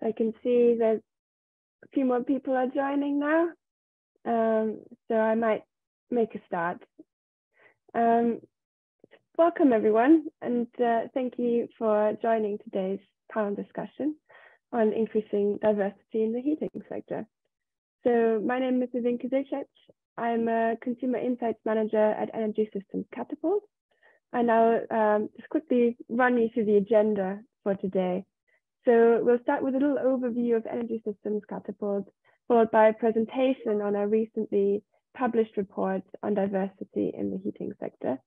So I can see that a few more people are joining now. So I might make a start. Welcome everyone, and thank you for joining today's panel discussion on increasing diversity in the heating sector. So my name is Ivinka Zicic. I'm a Consumer Insights Manager at Energy Systems Catapult. And I'll just quickly run you through the agenda for today. So we'll start with a little overview of Energy Systems Catapult, followed by a presentation on our recently published report on diversity in the heating sector.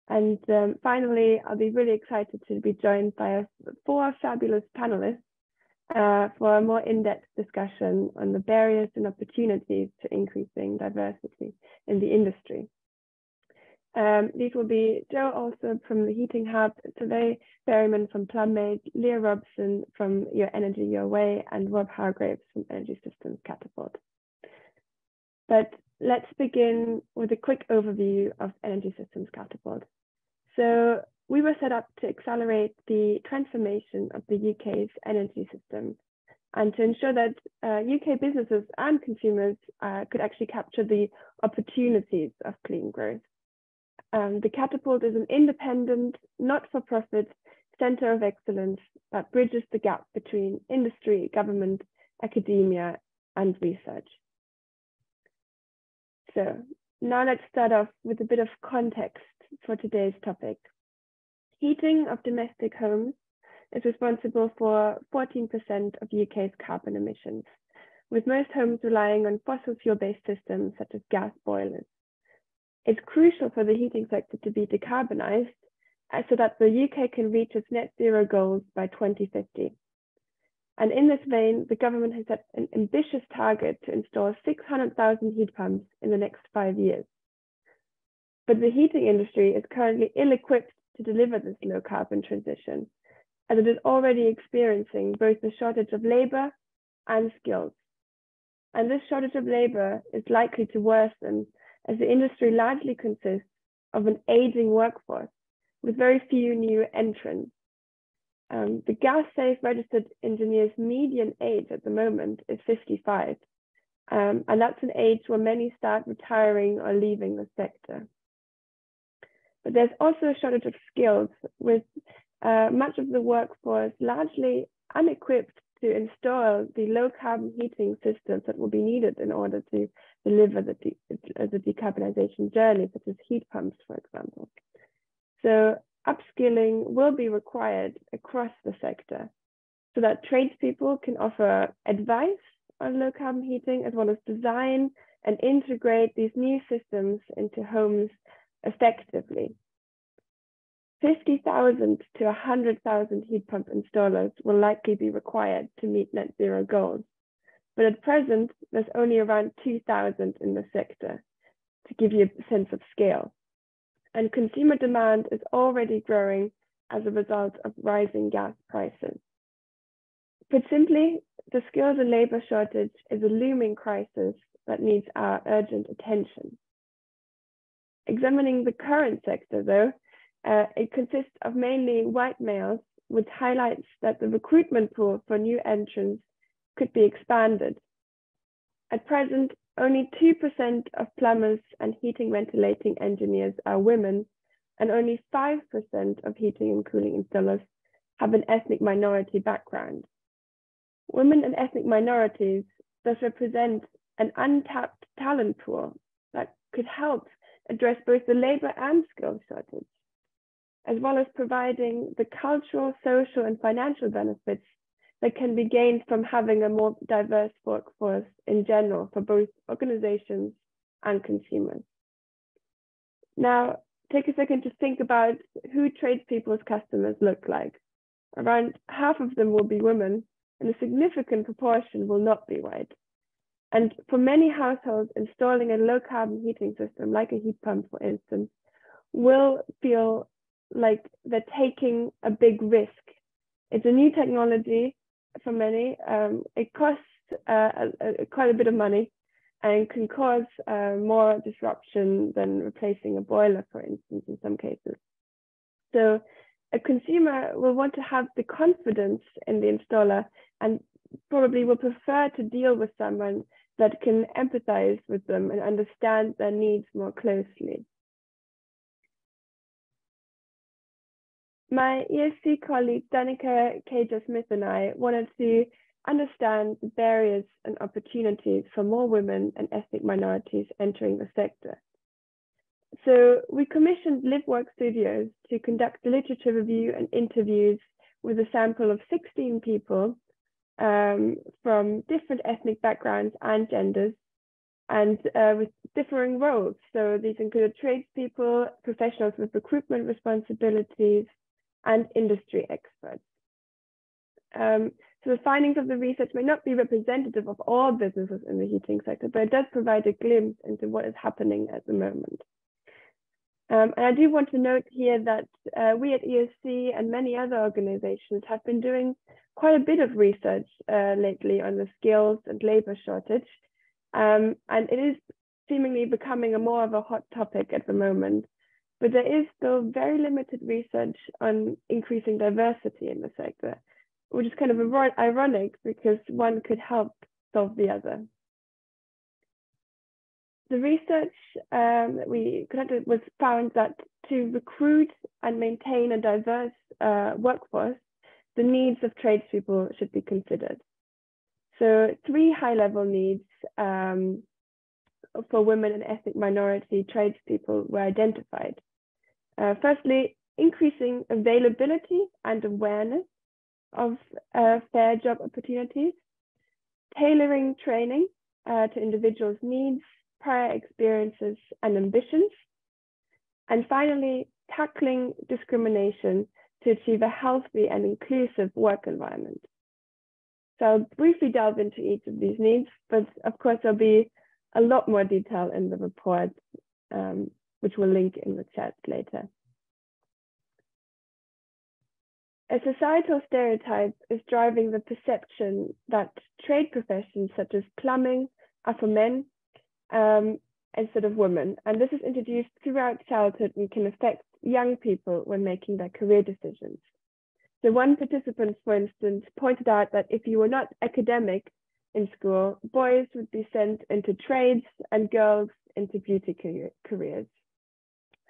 And finally, I'll be really excited to be joined by 4 fabulous panelists for a more in-depth discussion on the barriers and opportunities to increasing diversity in the industry. These will be Joe Alsop from the Heating Hub, Tove Berryman from Plumbate, Leah Robson from Your Energy Your Way, and Rob Hargraves from Energy Systems Catapult. But let's begin with a quick overview of Energy Systems Catapult. So we were set up to accelerate the transformation of the UK's energy system and to ensure that UK businesses and consumers could actually capture the opportunities of clean growth. The Catapult is an independent, not-for-profit center of excellence that bridges the gap between industry, government, academia, and research. So now let's start off with a bit of context for today's topic. Heating of domestic homes is responsible for 14% of UK's carbon emissions, with most homes relying on fossil fuel-based systems such as gas boilers. It's crucial for the heating sector to be decarbonized so that the UK can reach its net zero goals by 2050. And in this vein, the government has set an ambitious target to install 600,000 heat pumps in the next 5 years. But the heating industry is currently ill-equipped to deliver this low carbon transition, as it is already experiencing both the shortage of labor and skills. And this shortage of labor is likely to worsen as the industry largely consists of an aging workforce with very few new entrants. The gas safe registered engineers' median age at the moment is 55, and that's an age where many start retiring or leaving the sector. But there's also a shortage of skills, with much of the workforce largely unequipped to install the low carbon heating systems that will be needed in order to deliver the decarbonization journey, such as heat pumps, for example. So upskilling will be required across the sector so that tradespeople can offer advice on low carbon heating, as well as design and integrate these new systems into homes effectively. 50,000 to 100,000 heat pump installers will likely be required to meet net zero goals. But at present, there's only around 2,000 in the sector, to give you a sense of scale. And consumer demand is already growing as a result of rising gas prices. Put simply, the skills and labor shortage is a looming crisis that needs our urgent attention. Examining the current sector, though, it consists of mainly white males, which highlights that the recruitment pool for new entrants could be expanded. At present, only 2% of plumbers and heating ventilating engineers are women, and only 5% of heating and cooling installers have an ethnic minority background. Women and ethnic minorities thus represent an untapped talent pool that could help address both the labor and skills shortage, as well as providing the cultural, social, and financial benefits that can be gained from having a more diverse workforce in general for both organizations and consumers. Now, take a second to think about who tradespeople's customers look like. Around half of them will be women, and a significant proportion will not be white. And for many households, installing a low carbon heating system, like a heat pump, for instance, will feel like they're taking a big risk. It's a new technology for many. It costs quite a bit of money and can cause more disruption than replacing a boiler, for instance, in some cases. So a consumer will want to have the confidence in the installer and probably will prefer to deal with someone that can empathize with them and understand their needs more closely. My ESC colleague Danica Cager-Smith and I wanted to understand the barriers and opportunities for more women and ethnic minorities entering the sector. So we commissioned LiveWork Studios to conduct a literature review and interviews with a sample of 16 people from different ethnic backgrounds and genders, and with differing roles. So these included tradespeople, professionals with recruitment responsibilities, and industry experts. So the findings of the research may not be representative of all businesses in the heating sector, but it does provide a glimpse into what is happening at the moment. And I do want to note here that we at ESC and many other organizations have been doing quite a bit of research lately on the skills and labor shortage. And it is seemingly becoming more of a hot topic at the moment, but there is still very limited research on increasing diversity in the sector, which is kind of ironic because one could help solve the other. The research that we conducted was found that to recruit and maintain a diverse workforce, the needs of tradespeople should be considered. So 3 high-level needs for women and ethnic minority tradespeople were identified. Firstly, increasing availability and awareness of fair job opportunities, tailoring training to individuals' needs, prior experiences and ambitions, and finally, tackling discrimination to achieve a healthy and inclusive work environment. So I'll briefly delve into each of these needs, but of course there'll be a lot more detail in the report, which we'll link in the chat later. A societal stereotype is driving the perception that trade professions such as plumbing are for men instead of women. And this is introduced throughout childhood and can affect young people when making their career decisions. So one participant, for instance, pointed out that if you were not academic in school, boys would be sent into trades and girls into beauty careers.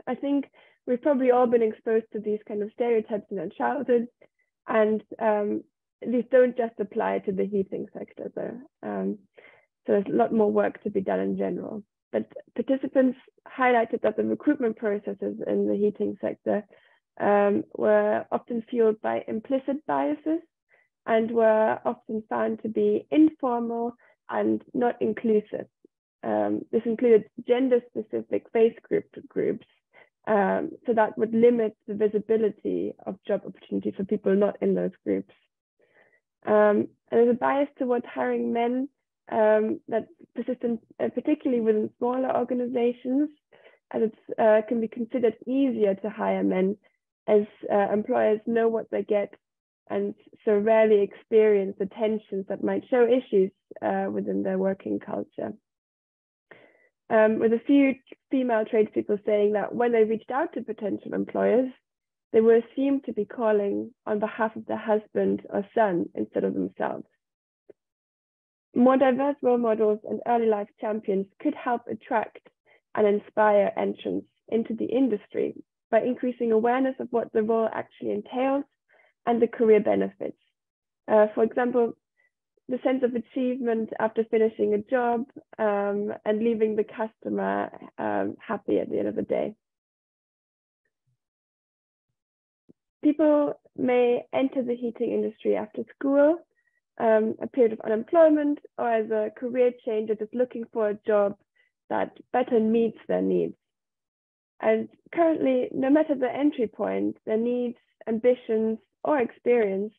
I think we've probably all been exposed to these kind of stereotypes in our childhood, and these don't just apply to the heating sector, though. So there's a lot more work to be done in general. But participants highlighted that the recruitment processes in the heating sector were often fueled by implicit biases and were often found to be informal and not inclusive. This included gender-specific face groups, so that would limit the visibility of job opportunities for people not in those groups. And there's a bias towards hiring men that persistent, particularly within smaller organizations, as it can be considered easier to hire men, as employers know what they get and so rarely experience the tensions that might show issues within their working culture. With a few female tradespeople saying that when they reached out to potential employers, they were assumed to be calling on behalf of their husband or son instead of themselves. More diverse role models and early life champions could help attract and inspire entrants into the industry by increasing awareness of what the role actually entails and the career benefits. For example, the sense of achievement after finishing a job and leaving the customer happy at the end of the day. People may enter the heating industry after school, a period of unemployment, or as a career changer just looking for a job that better meets their needs. And currently, no matter the entry point, their needs, ambitions, or experience,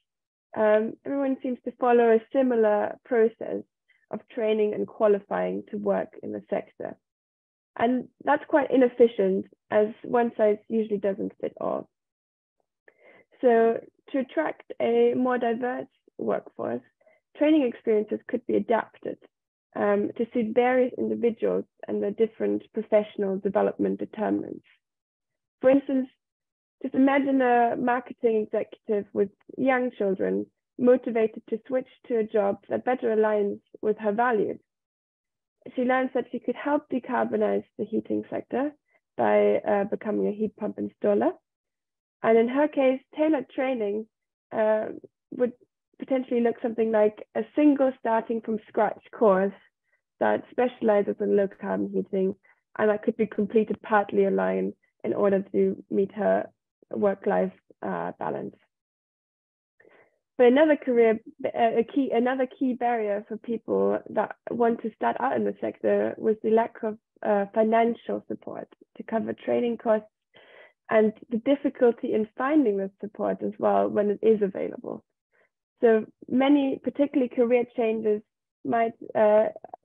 everyone seems to follow a similar process of training and qualifying to work in the sector. And that's quite inefficient, as one size usually doesn't fit all. So to attract a more diverse workforce, training experiences could be adapted to suit various individuals and their different professional development determinants. For instance, just imagine a marketing executive with young children motivated to switch to a job that better aligns with her values. She learns that she could help decarbonize the heating sector by becoming a heat pump installer. And in her case, tailored training would potentially look something like a single starting from scratch course that specializes in low carbon heating, and that could be completed partly online in order to meet her work-life balance. But another key barrier for people that want to start out in the sector was the lack of financial support to cover training costs and the difficulty in finding this support as well when it is available. So many, particularly career changers, might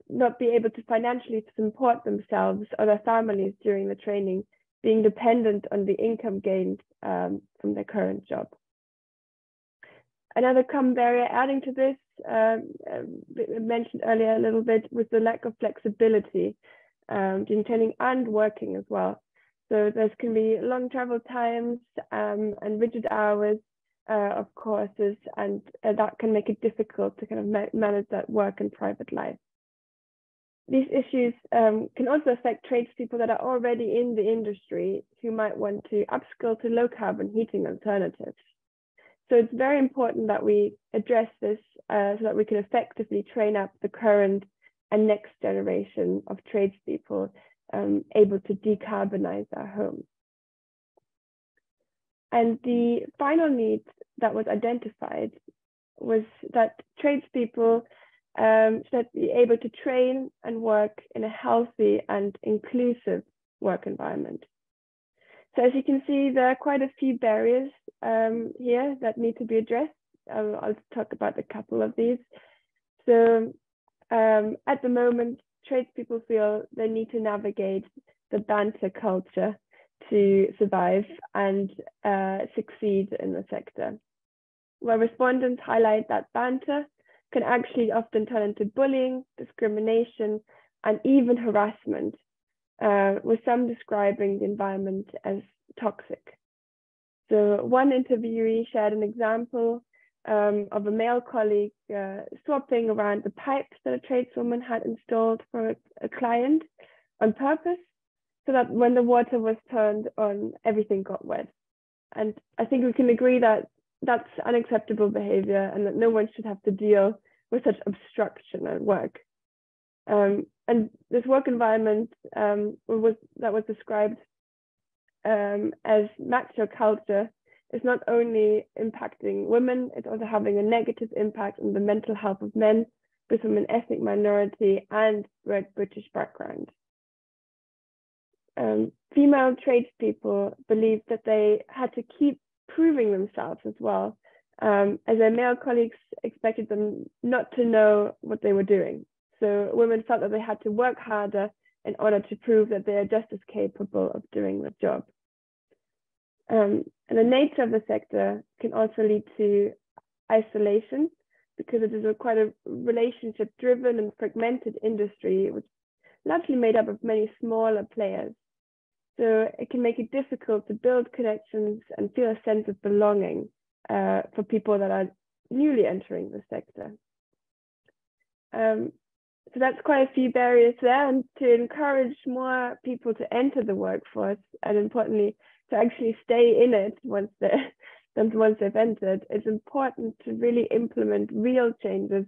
not be able to financially support themselves or their families during the training, being dependent on the income gained from their current job. Another common barrier adding to this, mentioned earlier a little bit, was the lack of flexibility in training and working as well. So there can be long travel times and rigid hours of courses, and that can make it difficult to kind of manage that work and private life. These issues can also affect tradespeople that are already in the industry who might want to upskill to low carbon heating alternatives. So it's very important that we address this so that we can effectively train up the current and next generation of tradespeople able to decarbonize our homes. And the final need that was identified was that tradespeople should be able to train and work in a healthy and inclusive work environment. So as you can see, there are quite a few barriers here that need to be addressed. I'll talk about a couple of these. So at the moment, tradespeople feel they need to navigate the banter culture to survive and succeed in the sector. Where respondents highlight that banter can actually often turn into bullying, discrimination, and even harassment, with some describing the environment as toxic. So one interviewee shared an example of a male colleague swapping around the pipes that a tradeswoman had installed for a client on purpose, so that when the water was turned on, everything got wet. And I think we can agree that that's unacceptable behavior and that no one should have to deal with such obstruction at work. And this work environment that was described as macho culture is not only impacting women, it's also having a negative impact on the mental health of men, both from an ethnic minority and British background. Female tradespeople believed that they had to keep proving themselves as well, as their male colleagues expected them not to know what they were doing. So women felt that they had to work harder in order to prove that they are just as capable of doing the job. And the nature of the sector can also lead to isolation, because it is quite a relationship-driven and fragmented industry, which is largely made up of many smaller players. So it can make it difficult to build connections and feel a sense of belonging for people that are newly entering the sector. So that's quite a few barriers there, and to encourage more people to enter the workforce, and importantly, to actually stay in it once they've entered, it's important to really implement real changes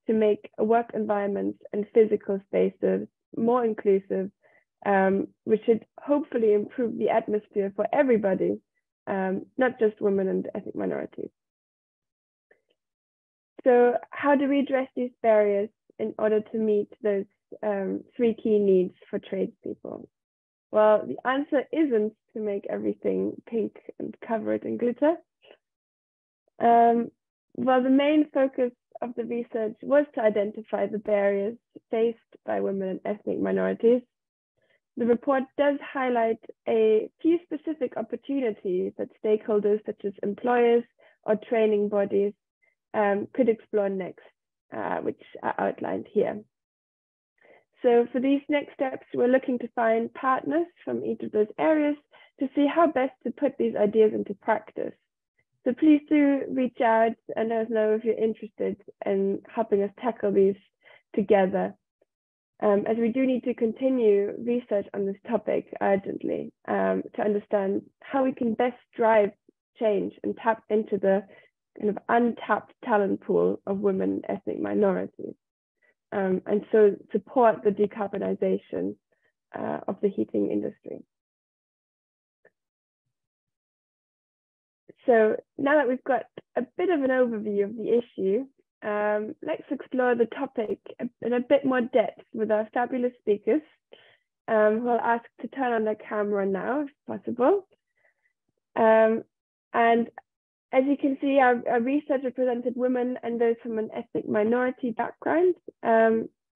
to make work environments and physical spaces more inclusive, which should hopefully improve the atmosphere for everybody, not just women and ethnic minorities. So how do we address these barriers in order to meet those three key needs for tradespeople? Well, the answer isn't to make everything pink and cover it in glitter. Well, the main focus of the research was to identify the barriers faced by women and ethnic minorities. The report does highlight a few specific opportunities that stakeholders such as employers or training bodies could explore next, which are outlined here. So for these next steps, we're looking to find partners from each of those areas to see how best to put these ideas into practice. So please do reach out and let us know if you're interested in helping us tackle these together, as we do need to continue research on this topic urgently, to understand how we can best drive change and tap into the kind of untapped talent pool of women and ethnic minorities, and so support the decarbonization of the heating industry. So now that we've got a bit of an overview of the issue, let's explore the topic in a bit more depth with our fabulous speakers, who I'll ask to turn on their camera now, if possible. And as you can see, our research represented women and those from an ethnic minority background.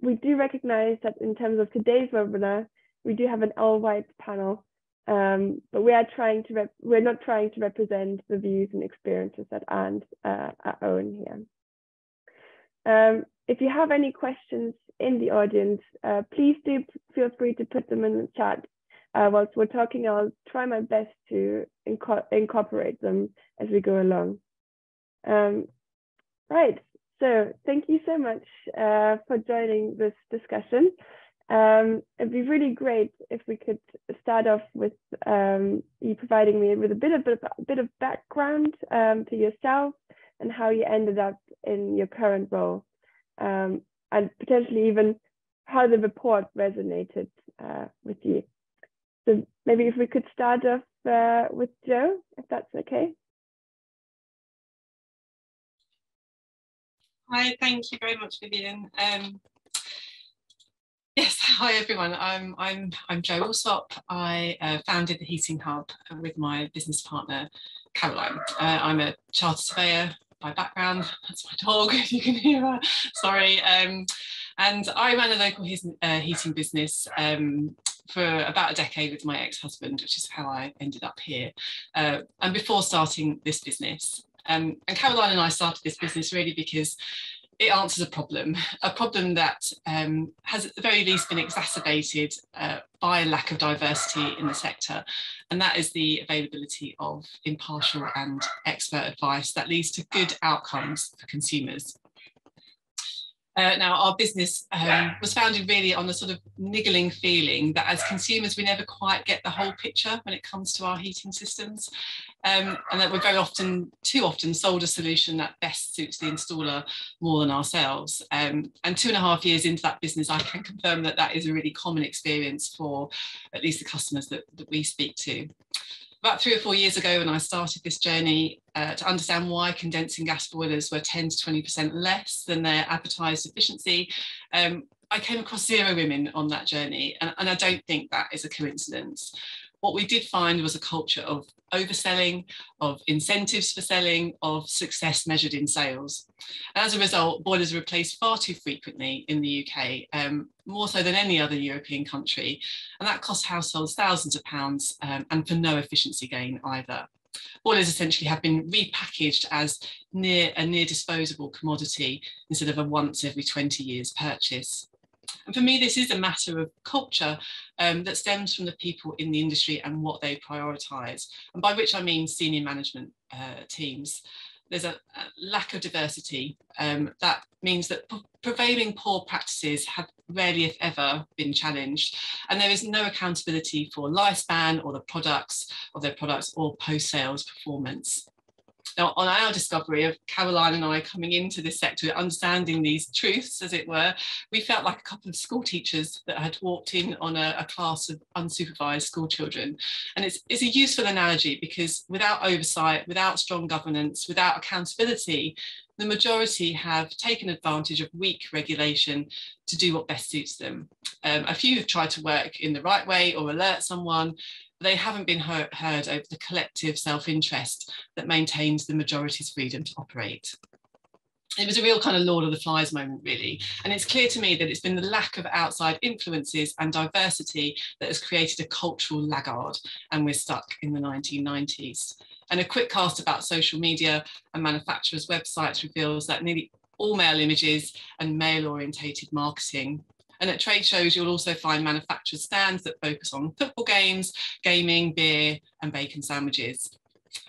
We do recognize that in terms of today's webinar, we do have an all-white panel, but we're not trying to represent the views and experiences that aren't our own here. If you have any questions in the audience, please do feel free to put them in the chat. Whilst we're talking, I'll try my best to incorporate them as we go along. Right, so thank you so much for joining this discussion. It'd be really great if we could start off with you providing me with a bit of background to yourself and how you ended up in your current role, and potentially even how the report resonated with you. So maybe if we could start off with Jo, if that's okay. Hi, thank you very much, Vivian. Yes, hi everyone. I'm Jo Alsop. I founded the Heating Hub with my business partner, Caroline. I'm a chartered surveyor by background. That's my dog, if you can hear her. Sorry. And I ran a local heating business for about a decade with my ex-husband, which is how I ended up here. And before starting this business, and Caroline and I started this business really because it answers a problem that has at the very least been exacerbated by a lack of diversity in the sector. And that is the availability of impartial and expert advice that leads to good outcomes for consumers. Now, our business was founded really on the sort of niggling feeling that as consumers, we never quite get the whole picture when it comes to our heating systems. And that we're too often sold a solution that best suits the installer more than ourselves. And 2.5 years into that business, I can confirm that that is a really common experience for at least the customers that we speak to. About 3 or 4 years ago, when I started this journey to understand why condensing gas boilers were 10 to 20% less than their advertised efficiency, I came across 0 women on that journey, and I don't think that is a coincidence. What we did find was a culture of overselling, of incentives for selling, of success measured in sales. And as a result, boilers are replaced far too frequently in the UK, more so than any other European country. And that costs households thousands of pounds and for no efficiency gain either. Boilers essentially have been repackaged as a near disposable commodity instead of a once every 20 years purchase. And for me, this is a matter of culture that stems from the people in the industry and what they prioritise, and by which I mean senior management teams. There's a lack of diversity. That means that prevailing poor practices have rarely, if ever, been challenged, and there is no accountability for lifespan or the products of their products or post-sales performance. Now, on our discovery of Caroline and I coming into this sector, understanding these truths, as it were, we felt like a couple of school teachers that had walked in on a class of unsupervised school children. And it's a useful analogy because without oversight, without strong governance, without accountability, the majority have taken advantage of weak regulation to do what best suits them. A few have tried to work in the right way or alert someone. They haven't been heard over the collective self-interest that maintains the majority's freedom to operate. It was a real kind of Lord of the Flies moment, really. And it's clear to me that it's been the lack of outside influences and diversity that has created a cultural laggard, and we're stuck in the 1990s. And a quick cast about social media and manufacturers' websites reveals that nearly all male images and male-orientated marketing. And at trade shows, you'll also find manufacturers' stands that focus on football games, gaming, beer, and bacon sandwiches.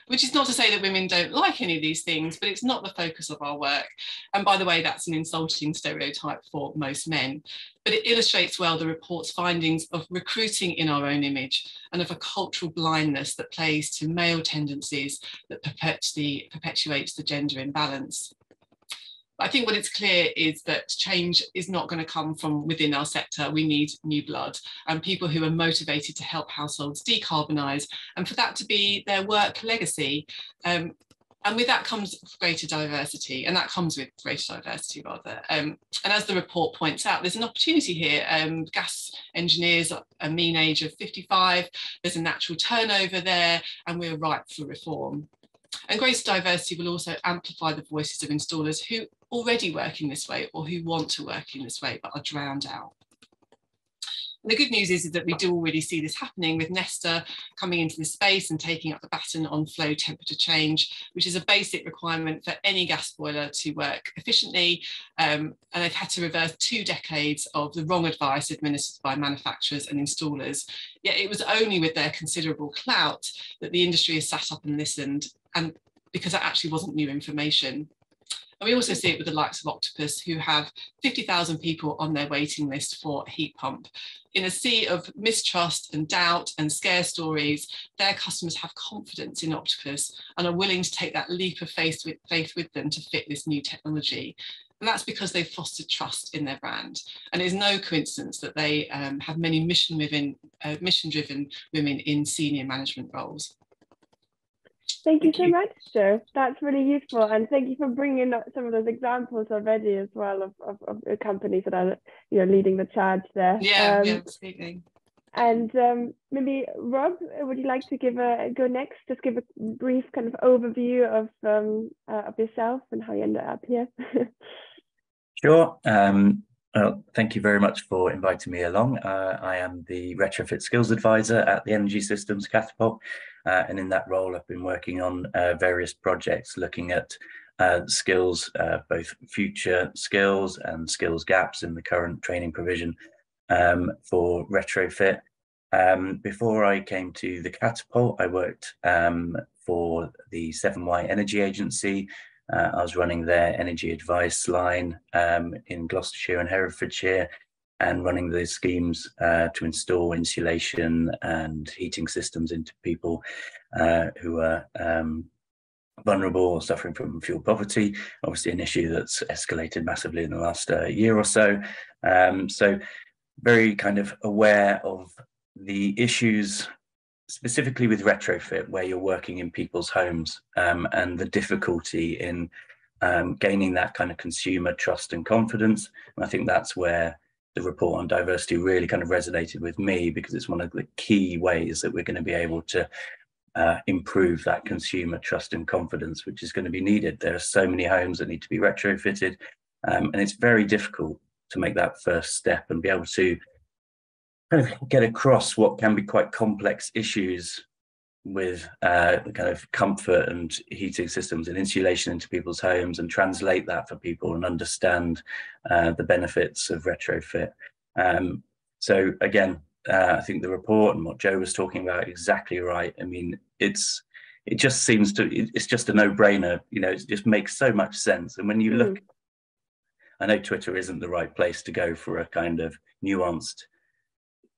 Which is not to say that women don't like any of these things, but it's not the focus of our work. And by the way, that's an insulting stereotype for most men. But it illustrates well the report's findings of recruiting in our own image and of a cultural blindness that plays to male tendencies that perpetuates the gender imbalance. I think what is clear is that change is not going to come from within our sector. We need new blood and people who are motivated to help households decarbonise, and for that to be their work legacy. And with that comes greater diversity, and that comes with greater diversity rather. And as the report points out, there's an opportunity here. Gas engineers are a mean age of 55, there's a natural turnover there, and we're ripe for reform. And greater diversity will also amplify the voices of installers who already work in this way or who want to work in this way but are drowned out. And the good news is that we do already see this happening, with Nesta coming into this space and taking up the baton on flow temperature change, which is a basic requirement for any gas boiler to work efficiently. And they've had to reverse 2 decades of the wrong advice administered by manufacturers and installers. Yet it was only with their considerable clout that the industry has sat up and listened, and because that actually wasn't new information. And we also see it with the likes of Octopus, who have 50,000 people on their waiting list for a heat pump. In a sea of mistrust and doubt and scare stories, their customers have confidence in Octopus and are willing to take that leap of faith with them to fit this new technology. And that's because they've fostered trust in their brand. And it's no coincidence that they have many mission-driven women in senior management roles. Thank you so much, Jo. That's really useful, and thank you for bringing up some of those examples already as well of companies that are, leading the charge there. Yeah, absolutely. And maybe Rob, would you like to go next? Just give a brief kind of overview of yourself and how you ended up here. Sure. Well, thank you very much for inviting me along. I am the Retrofit Skills Advisor at the Energy Systems Catapult. And in that role, I've been working on various projects looking at skills, both future skills and skills gaps in the current training provision for retrofit. Before I came to the Catapult, I worked for the 7Y Energy Agency. I was running their energy advice line in Gloucestershire and Herefordshire, and running the schemes to install insulation and heating systems into people who are vulnerable or suffering from fuel poverty. Obviously an issue that's escalated massively in the last year or so. So very kind of aware of the issues specifically with retrofit, where you're working in people's homes, and the difficulty in gaining that kind of consumer trust and confidence. And I think that's where the report on diversity really kind of resonated with me, because it's one of the key ways that we're going to be able to improve that consumer trust and confidence, which is going to be needed. There are so many homes that need to be retrofitted, and it's very difficult to make that first step and be able to kind of get across what can be quite complex issues with the kind of comfort and heating systems and insulation into people's homes, and translate that for people and understand the benefits of retrofit. So again, I think the report and what Jo was talking about, exactly right. I mean, it's just a no-brainer. It just makes so much sense. And when you look, I know Twitter isn't the right place to go for a kind of nuanced,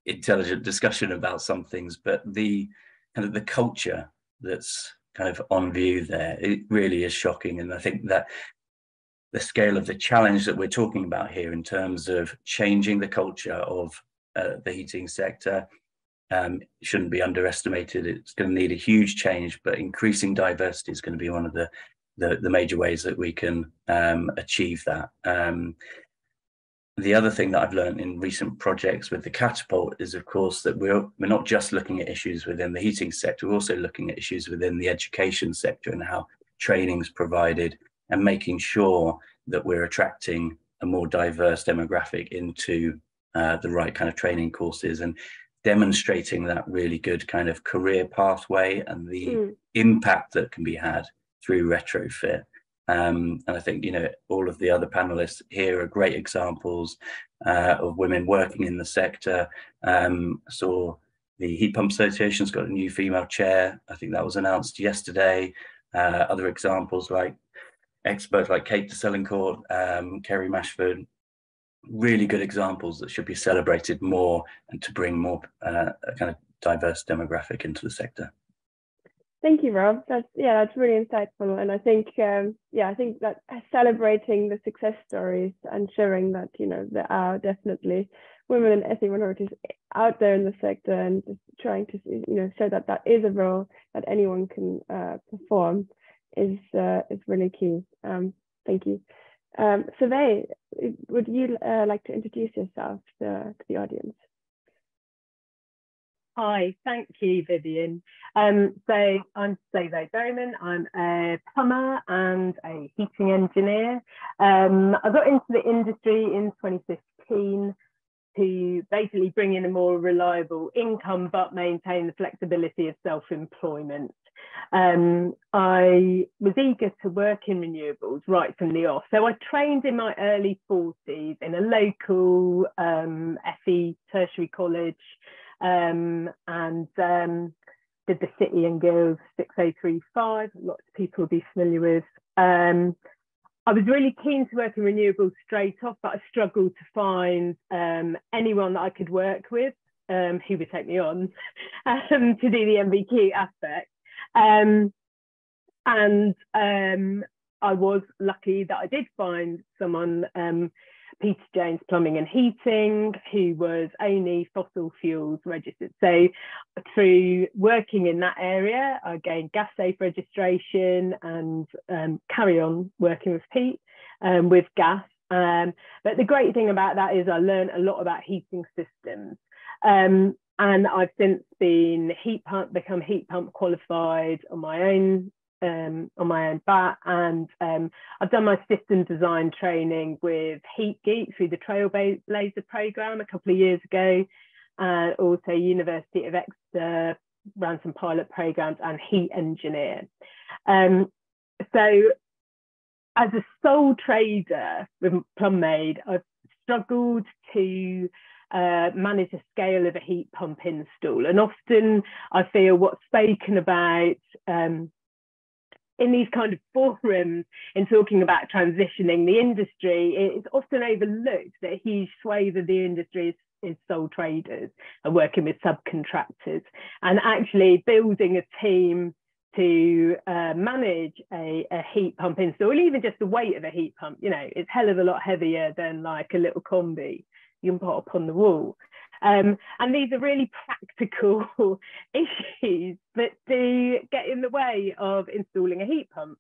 intelligent discussion about some things, but the kind of the culture that's kind of on view there, it really is shocking. And I think that the scale of the challenge that we're talking about here in terms of changing the culture of the heating sector shouldn't be underestimated. It's going to need a huge change, but increasing diversity is going to be one of the major ways that we can achieve that. The other thing that I've learned in recent projects with the Catapult is, of course, that we're not just looking at issues within the heating sector, we're also looking at issues within the education sector and how training is provided, and making sure that we're attracting a more diverse demographic into the right kind of training courses, and demonstrating that really good kind of career pathway and the impact that can be had through retrofit. And I think, all of the other panelists here are great examples of women working in the sector. Saw The Heat Pump Association's got a new female chair. I think that was announced yesterday. Other examples like experts like Kate de Selincourt, Kerry Mashford, really good examples that should be celebrated more and to bring more a kind of diverse demographic into the sector. Thank you, Rob. That's really insightful, and I think I think that celebrating the success stories and showing that there are definitely women and ethnic minorities out there in the sector, and just trying to show that that is a role that anyone can perform is really key. Thank you. Survey, would you like to introduce yourself to the audience? Hi, thank you, Vivian. So I'm Survey Bowman. I'm a plumber and a heating engineer. I got into the industry in 2015 to basically bring in a more reliable income, but maintain the flexibility of self-employment. I was eager to work in renewables right from the off. So I trained in my early 40s in a local FE tertiary college, and did the City and Guilds 6035, lots of people will be familiar with. I was really keen to work in renewables straight off, but I struggled to find anyone that I could work with who would take me on to do the MVQ aspect. I was lucky that I did find someone, Peter James Plumbing and Heating, who was only fossil fuels registered. So through working in that area, I gained gas safe registration and carry on working with Pete with gas. But the great thing about that is I learned a lot about heating systems. And I've since been become heat pump qualified on my own bat, and I've done my system design training with Heat Geek through the Trailblazer program a couple of years ago, and also University of Exeter ran some pilot programs, and Heat Engineer. So as a sole trader with PlumMade, I've struggled to manage the scale of a heat pump install, and often I feel what's spoken about in these kind of forums in talking about transitioning the industry, it's often overlooked that a huge swathe of the industry is sole traders and working with subcontractors, and actually building a team to manage a heat pump install, or even just the weight of a heat pump. It's hell of a lot heavier than like a little combi you can put up on the wall. And these are really practical issues that do get in the way of installing a heat pump.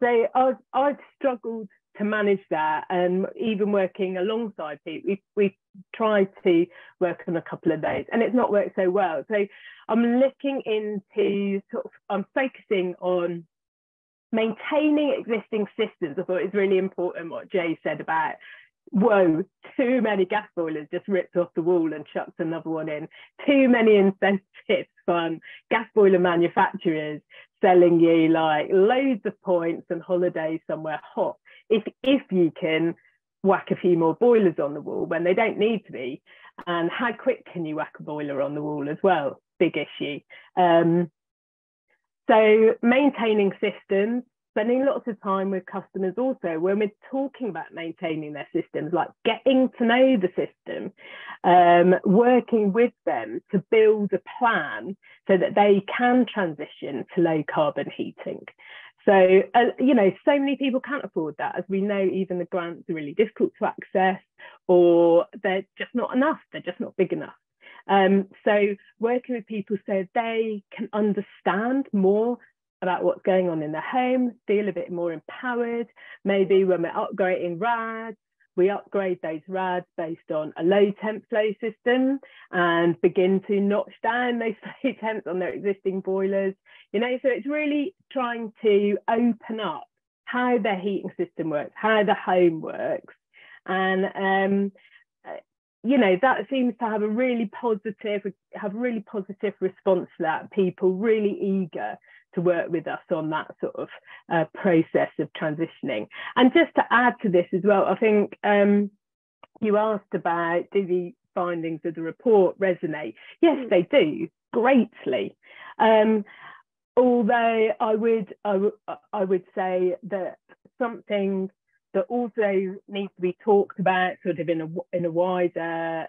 So I've struggled to manage that, and even working alongside people, we've tried to work on a couple of days, and it's not worked so well. So I'm looking into I'm focusing on maintaining existing systems. I thought it's really important what Jay said about, whoa, too many gas boilers just ripped off the wall and chucked another one in. Too many incentives from gas boiler manufacturers selling you like loads of points and holidays somewhere hot if you can whack a few more boilers on the wall when they don't need to be. And how quick can you whack a boiler on the wall as well? Big issue. So maintaining systems, spending lots of time with customers also when we're talking about maintaining their systems, like getting to know the system, working with them to build a plan so that they can transition to low carbon heating. So, so many people can't afford that. As we know, even the grants are really difficult to access, or they're just not enough. They're just not big enough. So working with people so they can understand more about what's going on in their home, feel a bit more empowered. Maybe when we're upgrading RADs, we upgrade those RADs based on a low temp flow system and begin to notch down those low temps on their existing boilers. So it's really trying to open up how their heating system works, how the home works. And that seems to have a really positive response to that. People really eager to work with us on that sort of process of transitioning. And just to add to this as well, I think you asked about, do the findings of the report resonate? Yes, they do. greatly. Although I would say that something that also needs to be talked about sort of in a wider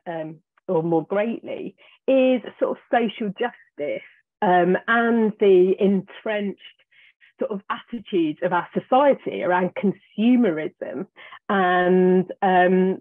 or more greatly is sort of social justice and the entrenched sort of attitudes of our society around consumerism and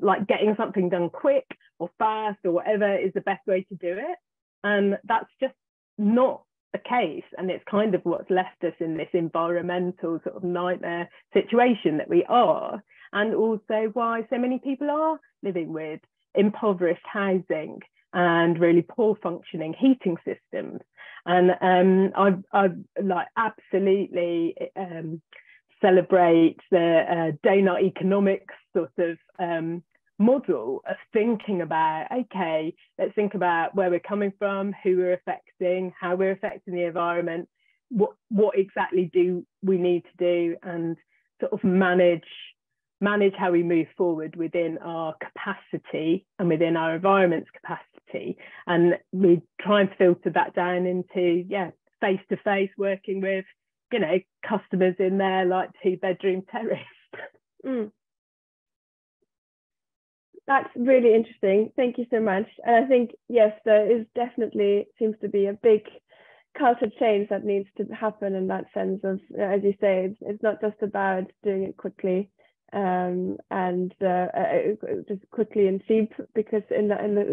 like getting something done quick or fast or whatever is the best way to do it. And that's just not the case. And it's kind of what's left us in this environmental sort of nightmare situation that we are. And also why so many people are living with impoverished housing and really poor functioning heating systems. And I've like absolutely celebrate the donut economics sort of model of thinking about, okay, let's think about where we're coming from, who we're affecting, how we're affecting the environment, what exactly do we need to do, and sort of manage how we move forward within our capacity and within our environment's capacity. And we try and filter that down into, face-to-face working with, customers in their like 2-bedroom terrace. That's really interesting. Thank you so much. And I think, yes, there is definitely seems to be a big culture change that needs to happen in that sense of, as you say, it's not just about doing it quickly and just quickly and cheap, because in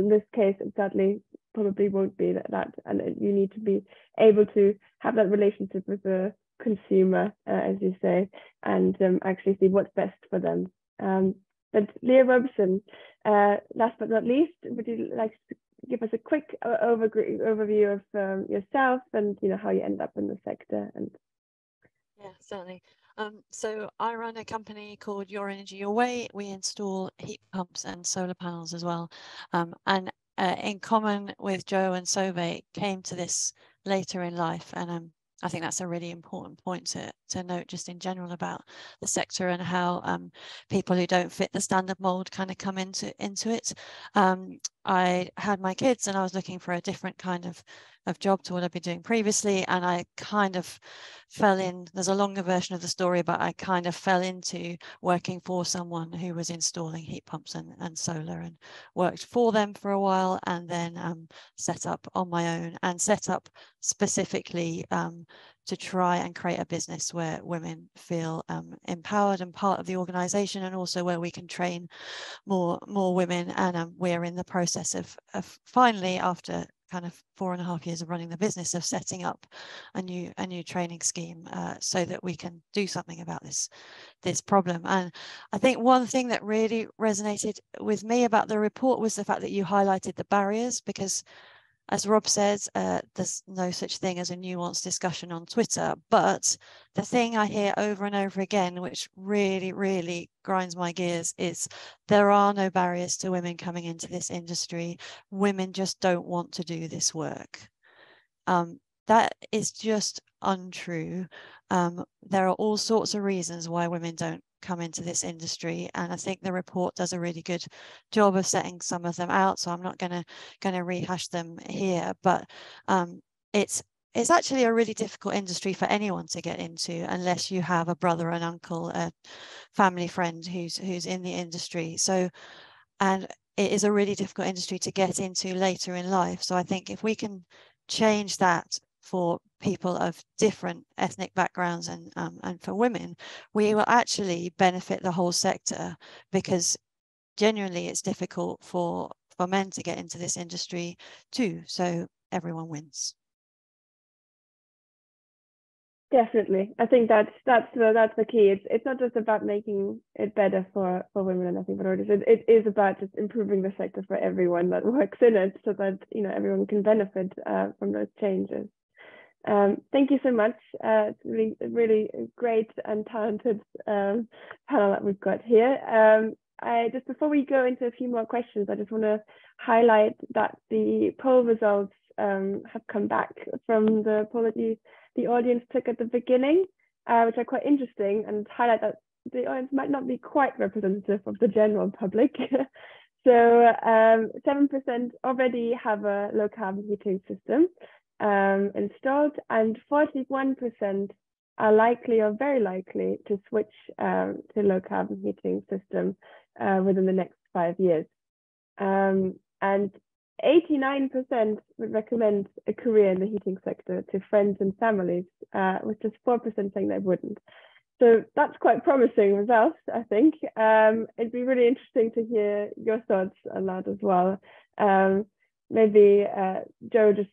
this case, it sadly probably won't be that. And you need to be able to have that relationship with the consumer, as you say, and actually see what's best for them. But Leah Robeson, last but not least, would you like to give us a quick overview of yourself and how you end up in the sector? And yeah, certainly. So I run a company called Your Energy Your Way. We install heat pumps and solar panels as well. And in common with Joe and Sove, came to this later in life, and I think that's a really important point to note just in general about the sector and how people who don't fit the standard mold kind of come into it. I had my kids and I was looking for a different kind of job to what I've been doing previously, and I kind of fell in, there's a longer version of the story, but I kind of fell into working for someone who was installing heat pumps and solar, and worked for them for a while, and then set up on my own, and set up specifically to try and create a business where women feel empowered and part of the organization, and also where we can train more women. And we're in the process of finally, after kind of 4.5 years of running the business, of setting up a new training scheme so that we can do something about this problem. And I think one thing that really resonated with me about the report was the fact that you highlighted the barriers, because as Rob says, there's no such thing as a nuanced discussion on Twitter. But the thing I hear over and over again, which really, really grinds my gears, is there are no barriers to women coming into this industry. Women just don't want to do this work. That is just untrue. There are all sorts of reasons why women don't come into this industry, and I think the report does a really good job of setting some of them out, so I'm not going to rehash them here. But it's actually a really difficult industry for anyone to get into unless you have a brother, an uncle, a family friend who's in the industry. So, and it is a really difficult industry to get into later in life. So I think if we can change that for people of different ethnic backgrounds and for women, we will actually benefit the whole sector, because genuinely it's difficult for men to get into this industry too. So everyone wins. Definitely, I think that's the key. It's not just about making it better for women and nothing but minorities. It is about just improving the sector for everyone that works in it, so that everyone can benefit from those changes. Thank you so much. It's really great and talented panel that we've got here. Just before we go into a few more questions, I just want to highlight that the poll results have come back from the poll that the audience took at the beginning, which are quite interesting, and highlight that the audience might not be quite representative of the general public. So 7% already have a low carbon heating system. installed, and 41% are likely or very likely to switch to low carbon heating system within the next 5 years. And 89% would recommend a career in the heating sector to friends and families, with just 4% saying they wouldn't. So that's quite promising results, I think. It'd be really interesting to hear your thoughts on that as well. Maybe Joe, just,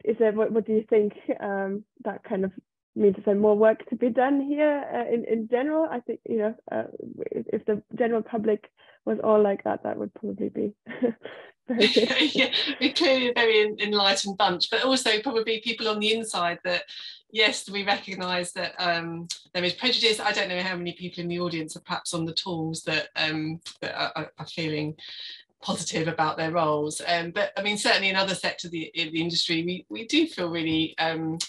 is there, what do you think that kind of means? Is there more work to be done here in general? I think, if the general public was all like that, that would probably be very good. Yeah, we're clearly a very enlightened bunch, but also probably people on the inside that, yes, we recognise that there is prejudice. I don't know how many people in the audience are perhaps on the tools that, that are feeling positive about their roles, but I mean, certainly in other sectors of the industry, we do feel really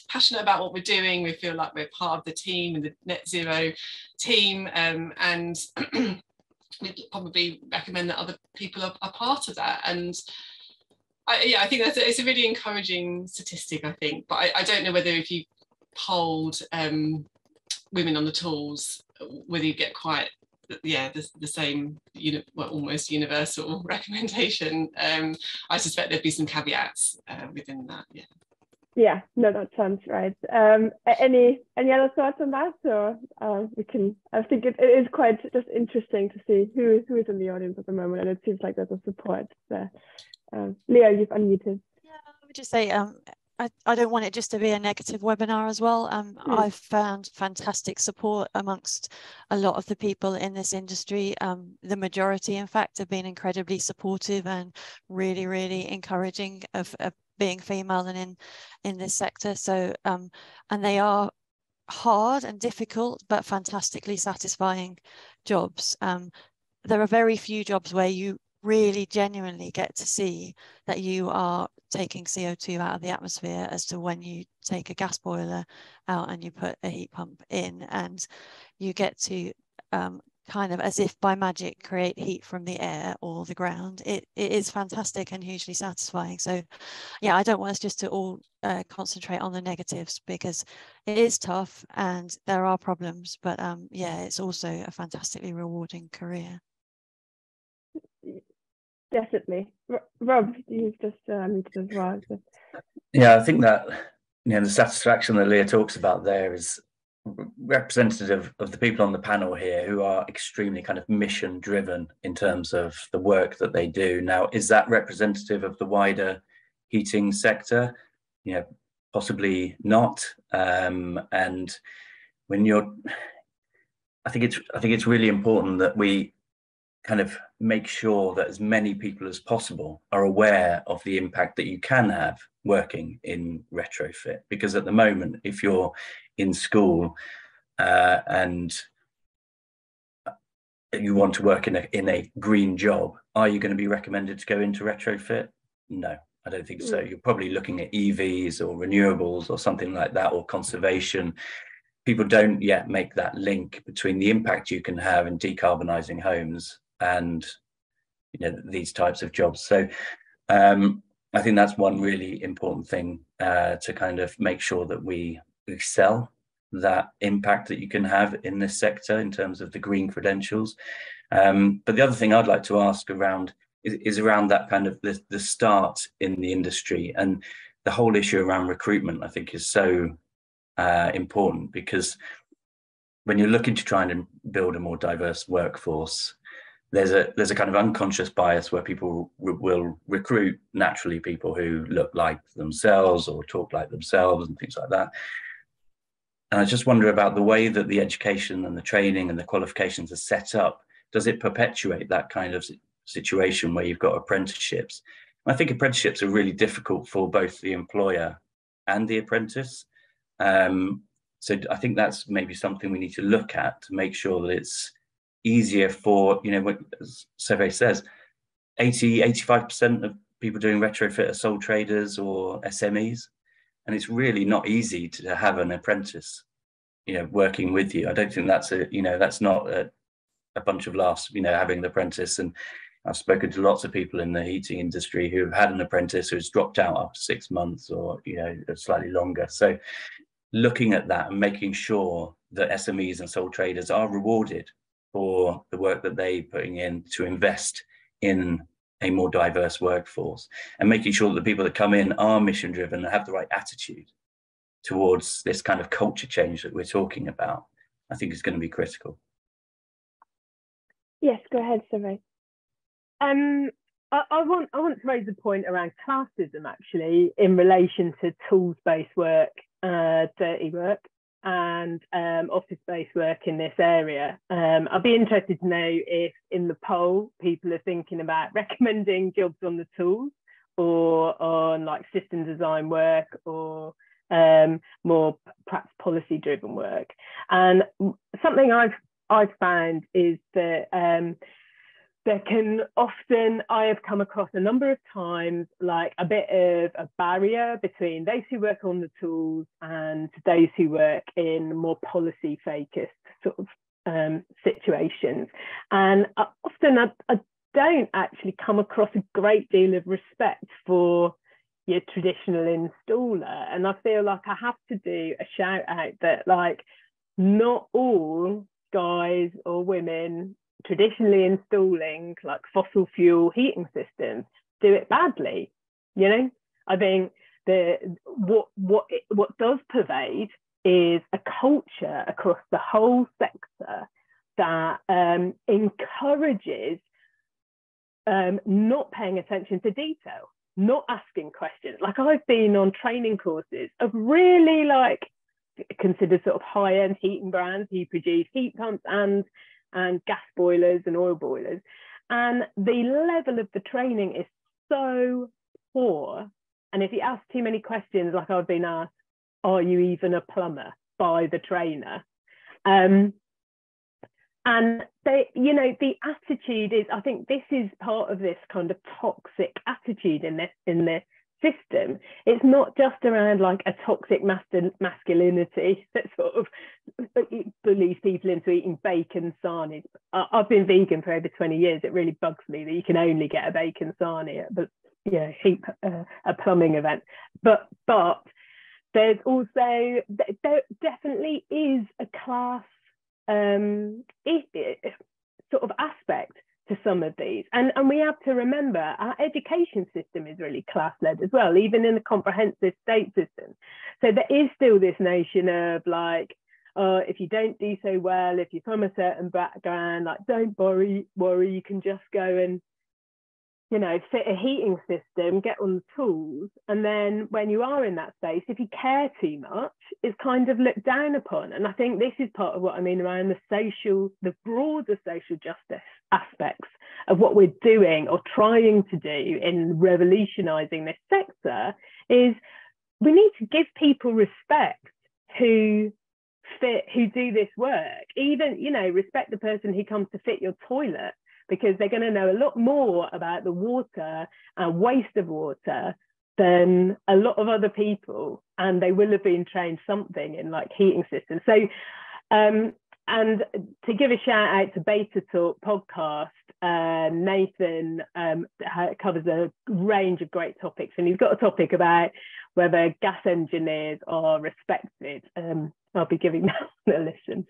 passionate about what we're doing. We feel like we're part of the team and the net zero team, and we'd probably recommend that other people are part of that. And I think it's a really encouraging statistic, I think, but I don't know whether if you polled women on the tools, whether you get quite the same, almost universal recommendation. I suspect there'd be some caveats within that. Yeah, no, that sounds right. Any other thoughts on that? Or we can. I think it is quite just interesting to see who is in the audience at the moment, and it seems like there's a support there. Leo, you've unmuted. Yeah, I would just say I don't want it just to be a negative webinar as well. I've found fantastic support amongst a lot of the people in this industry. The majority, in fact, have been incredibly supportive and really, really encouraging of being female and in this sector. So, and they are hard and difficult, but fantastically satisfying jobs. There are very few jobs where you really genuinely get to see that you are taking CO2 out of the atmosphere, as to when you take a gas boiler out and you put a heat pump in, and you get to kind of, as if by magic, create heat from the air or the ground. It is fantastic and hugely satisfying. So yeah, I don't want us just to all concentrate on the negatives, because it is tough and there are problems, but yeah, it's also a fantastically rewarding career. Definitely. Rob, you've just muted as well. So. Yeah, I think that the satisfaction that Leah talks about there is representative of the people on the panel here, who are extremely kind of mission driven in terms of the work that they do. Now, is that representative of the wider heating sector? Possibly not. And when I think it's really important that we kind of make sure that as many people as possible are aware of the impact that you can have working in retrofit. Because at the moment, if you're in school and you want to work in a green job, are you going to be recommended to go into retrofit? No, I don't think so. You're probably looking at EVs or renewables or something like that, or conservation. People don't yet make that link between the impact you can have in decarbonising homes and these types of jobs. So I think that's one really important thing to kind of make sure that we sell that impact that you can have in this sector in terms of the green credentials. But the other thing I'd like to ask around is around that kind of the start in the industry, and the whole issue around recruitment, I think, is so important, because when you're looking to try and build a more diverse workforce, there's a kind of unconscious bias where people will recruit naturally people who look like themselves or talk like themselves and things like that. And I just wonder about the way that the education and the training and the qualifications are set up. Does it perpetuate that kind of situation where you've got apprenticeships? I think apprenticeships are really difficult for both the employer and the apprentice. So I think that's maybe something we need to look at to make sure that it's easier for, as survey says, 85% of people doing retrofit are sole traders or SMEs. And it's really not easy to have an apprentice, working with you. I don't think that's that's not a bunch of laughs, having the apprentice. And I've spoken to lots of people in the heating industry who've had an apprentice who's dropped out after 6 months or, you know, slightly longer. So looking at that and making sure that SMEs and sole traders are rewarded for the work that they're putting in to invest in a more diverse workforce, and making sure that the people that come in are mission driven and have the right attitude towards this kind of culture change that we're talking about, I think is going to be critical. Yes, go ahead, Survey. I want to raise a point around classism, actually, in relation to tools-based work, dirty work, and office-based work in this area. I'd be interested to know if in the poll people are thinking about recommending jobs on the tools or on like system design work or more perhaps policy-driven work. And something I've found is that there can often, I have come across a number of times, like a bit of a barrier between those who work on the tools and those who work in more policy-focused sort of situations. And often I don't actually come across a great deal of respect for your traditional installer. And I feel like I have to do a shout out that, like, not all guys or women traditionally installing like fossil fuel heating systems do it badly. You know, I think what does pervade is a culture across the whole sector that encourages not paying attention to detail, not asking questions. Like, I've been on training courses of really like considered sort of high-end heating brands who produce heat pumps and gas boilers and oil boilers. And the level of the training is so poor. And if you ask too many questions, like I've been asked, are you even a plumber, by the trainer? And they, you know, the attitude is, I think this is part of this kind of toxic attitude in the system. It's not just around like a toxic masculinity that sort of bullies people into eating bacon sarnies. I've been vegan for over 20 years. It really bugs me that you can only get a bacon sarnie at the, you know, a plumbing event. But there's also, there definitely is a class sort of aspect to some of these, and we have to remember our education system is really class-led as well, even in the comprehensive state system. So there is still this notion of like, if you don't do so well, if you're from a certain background, like, don't worry, you can just go and, you know, fit a heating system, get on the tools, and then when you are in that space, if you care too much, it's kind of looked down upon. And I think this is part of what I mean around the broader social justice aspects of what we're doing or trying to do in revolutionising this sector, is we need to give people respect who do this work. Even, you know, respect the person who comes to fit your toilet, because they're going to know a lot more about the water and waste of water than a lot of other people, and they will have been trained something in like heating systems. So and to give a shout out to Beta Talk podcast, Nathan covers a range of great topics, and he's got a topic about whether gas engineers are respected. I'll be giving that a listen.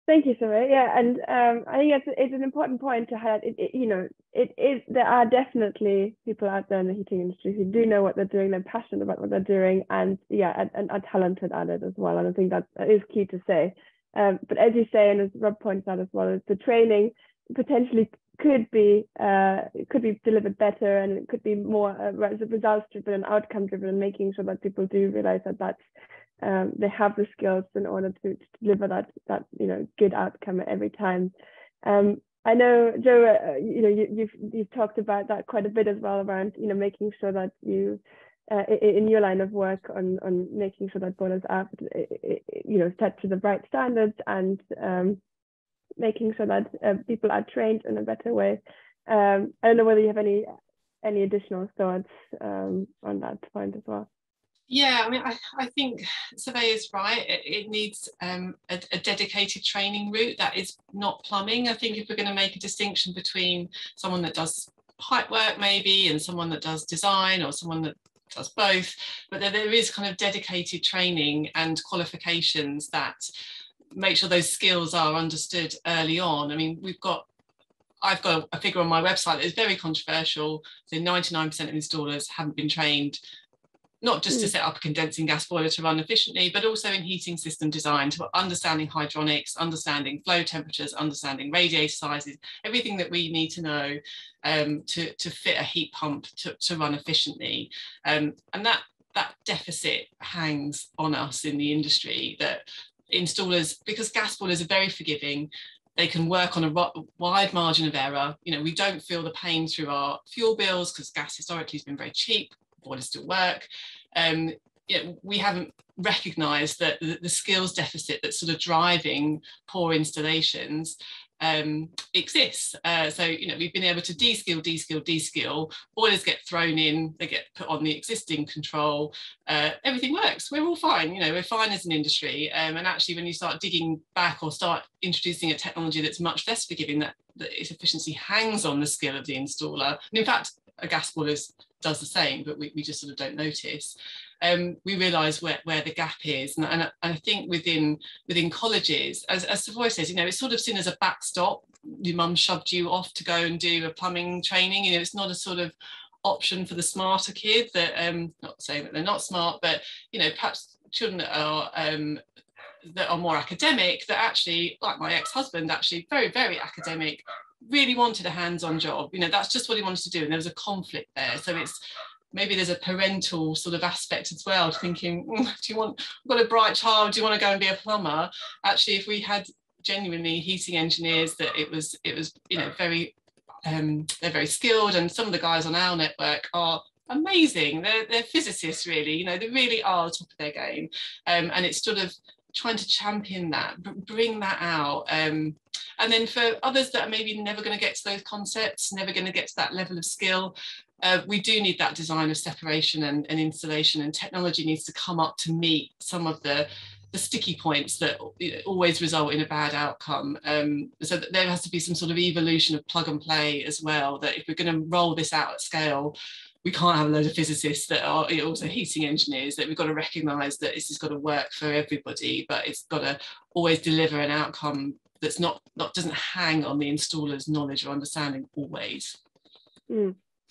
Thank you, Sarah. Yeah, and I think it's an important point to highlight. You know, it is, there are definitely people out there in the heating industry who do know what they're doing, they're passionate about what they're doing, and yeah, and are talented at it as well. And I think that is key to say. But as you say, and as Rob points out as well, the training potentially could be delivered better, and it could be more results driven and outcome driven, and making sure that people do realize that that's they have the skills in order to deliver that you know, good outcome every time. I know, Joe, you know, you've talked about that quite a bit as well, around, you know, making sure that you in your line of work on making sure that boilers are, you know, set to the right standards, and making sure that people are trained in a better way. I don't know whether you have any additional thoughts on that point as well. Yeah, I mean, I think Surveyor's right. It needs a dedicated training route that is not plumbing. I think if we're going to make a distinction between someone that does pipe work maybe and someone that does design, or someone that does both, but there is kind of dedicated training and qualifications that make sure those skills are understood early on. I mean, I've got a figure on my website that is very controversial. So 99% of installers haven't been trained, not just to set up a condensing gas boiler to run efficiently, but also in heating system design, to understanding hydronics, understanding flow temperatures, understanding radiator sizes, everything that we need to know to fit a heat pump to run efficiently. And that deficit hangs on us in the industry, that installers, because gas boilers are very forgiving, they can work on a wide margin of error. You know, we don't feel the pain through our fuel bills because gas historically has been very cheap. Boilers still work. We haven't recognised that the skills deficit that's sort of driving poor installations exists. So, you know, we've been able to de-skill. Boilers get thrown in, they get put on the existing control. Everything works. We're all fine. You know, we're fine as an industry. And actually, when you start digging back or start introducing a technology that's much less forgiving, that its efficiency hangs on the skill of the installer. And in fact, a gas boiler does the same, but we just sort of don't notice. We realise where the gap is, and I think within colleges, as Savoy says, you know, it's sort of seen as a backstop. Your mum shoved you off to go and do a plumbing training. You know, it's not a sort of option for the smarter kid. That not saying that they're not smart, but you know, perhaps children that are more academic, that actually, like my ex-husband, actually very, very academic, really wanted a hands-on job. You know, that's just what he wanted to do, and there was a conflict there. So it's maybe there's a parental sort of aspect as well, thinking, I've got a bright child, do you want to go and be a plumber? Actually, if we had genuinely heating engineers, that it was you know, very they're very skilled, and some of the guys on our network are amazing. They're physicists, really. You know, they really are top of their game, and it's sort of trying to champion that, bring that out. And then for others that are maybe never going to get to those concepts, never going to get to that level of skill, we do need that design of separation and installation, and technology needs to come up to meet some of the sticky points that always result in a bad outcome. So that there has to be some sort of evolution of plug and play as well, that if we're going to roll this out at scale, we can't have a load of physicists that are also heating engineers, that we've got to recognise that this has got to work for everybody, but it's got to always deliver an outcome that's not doesn't hang on the installer's knowledge or understanding always.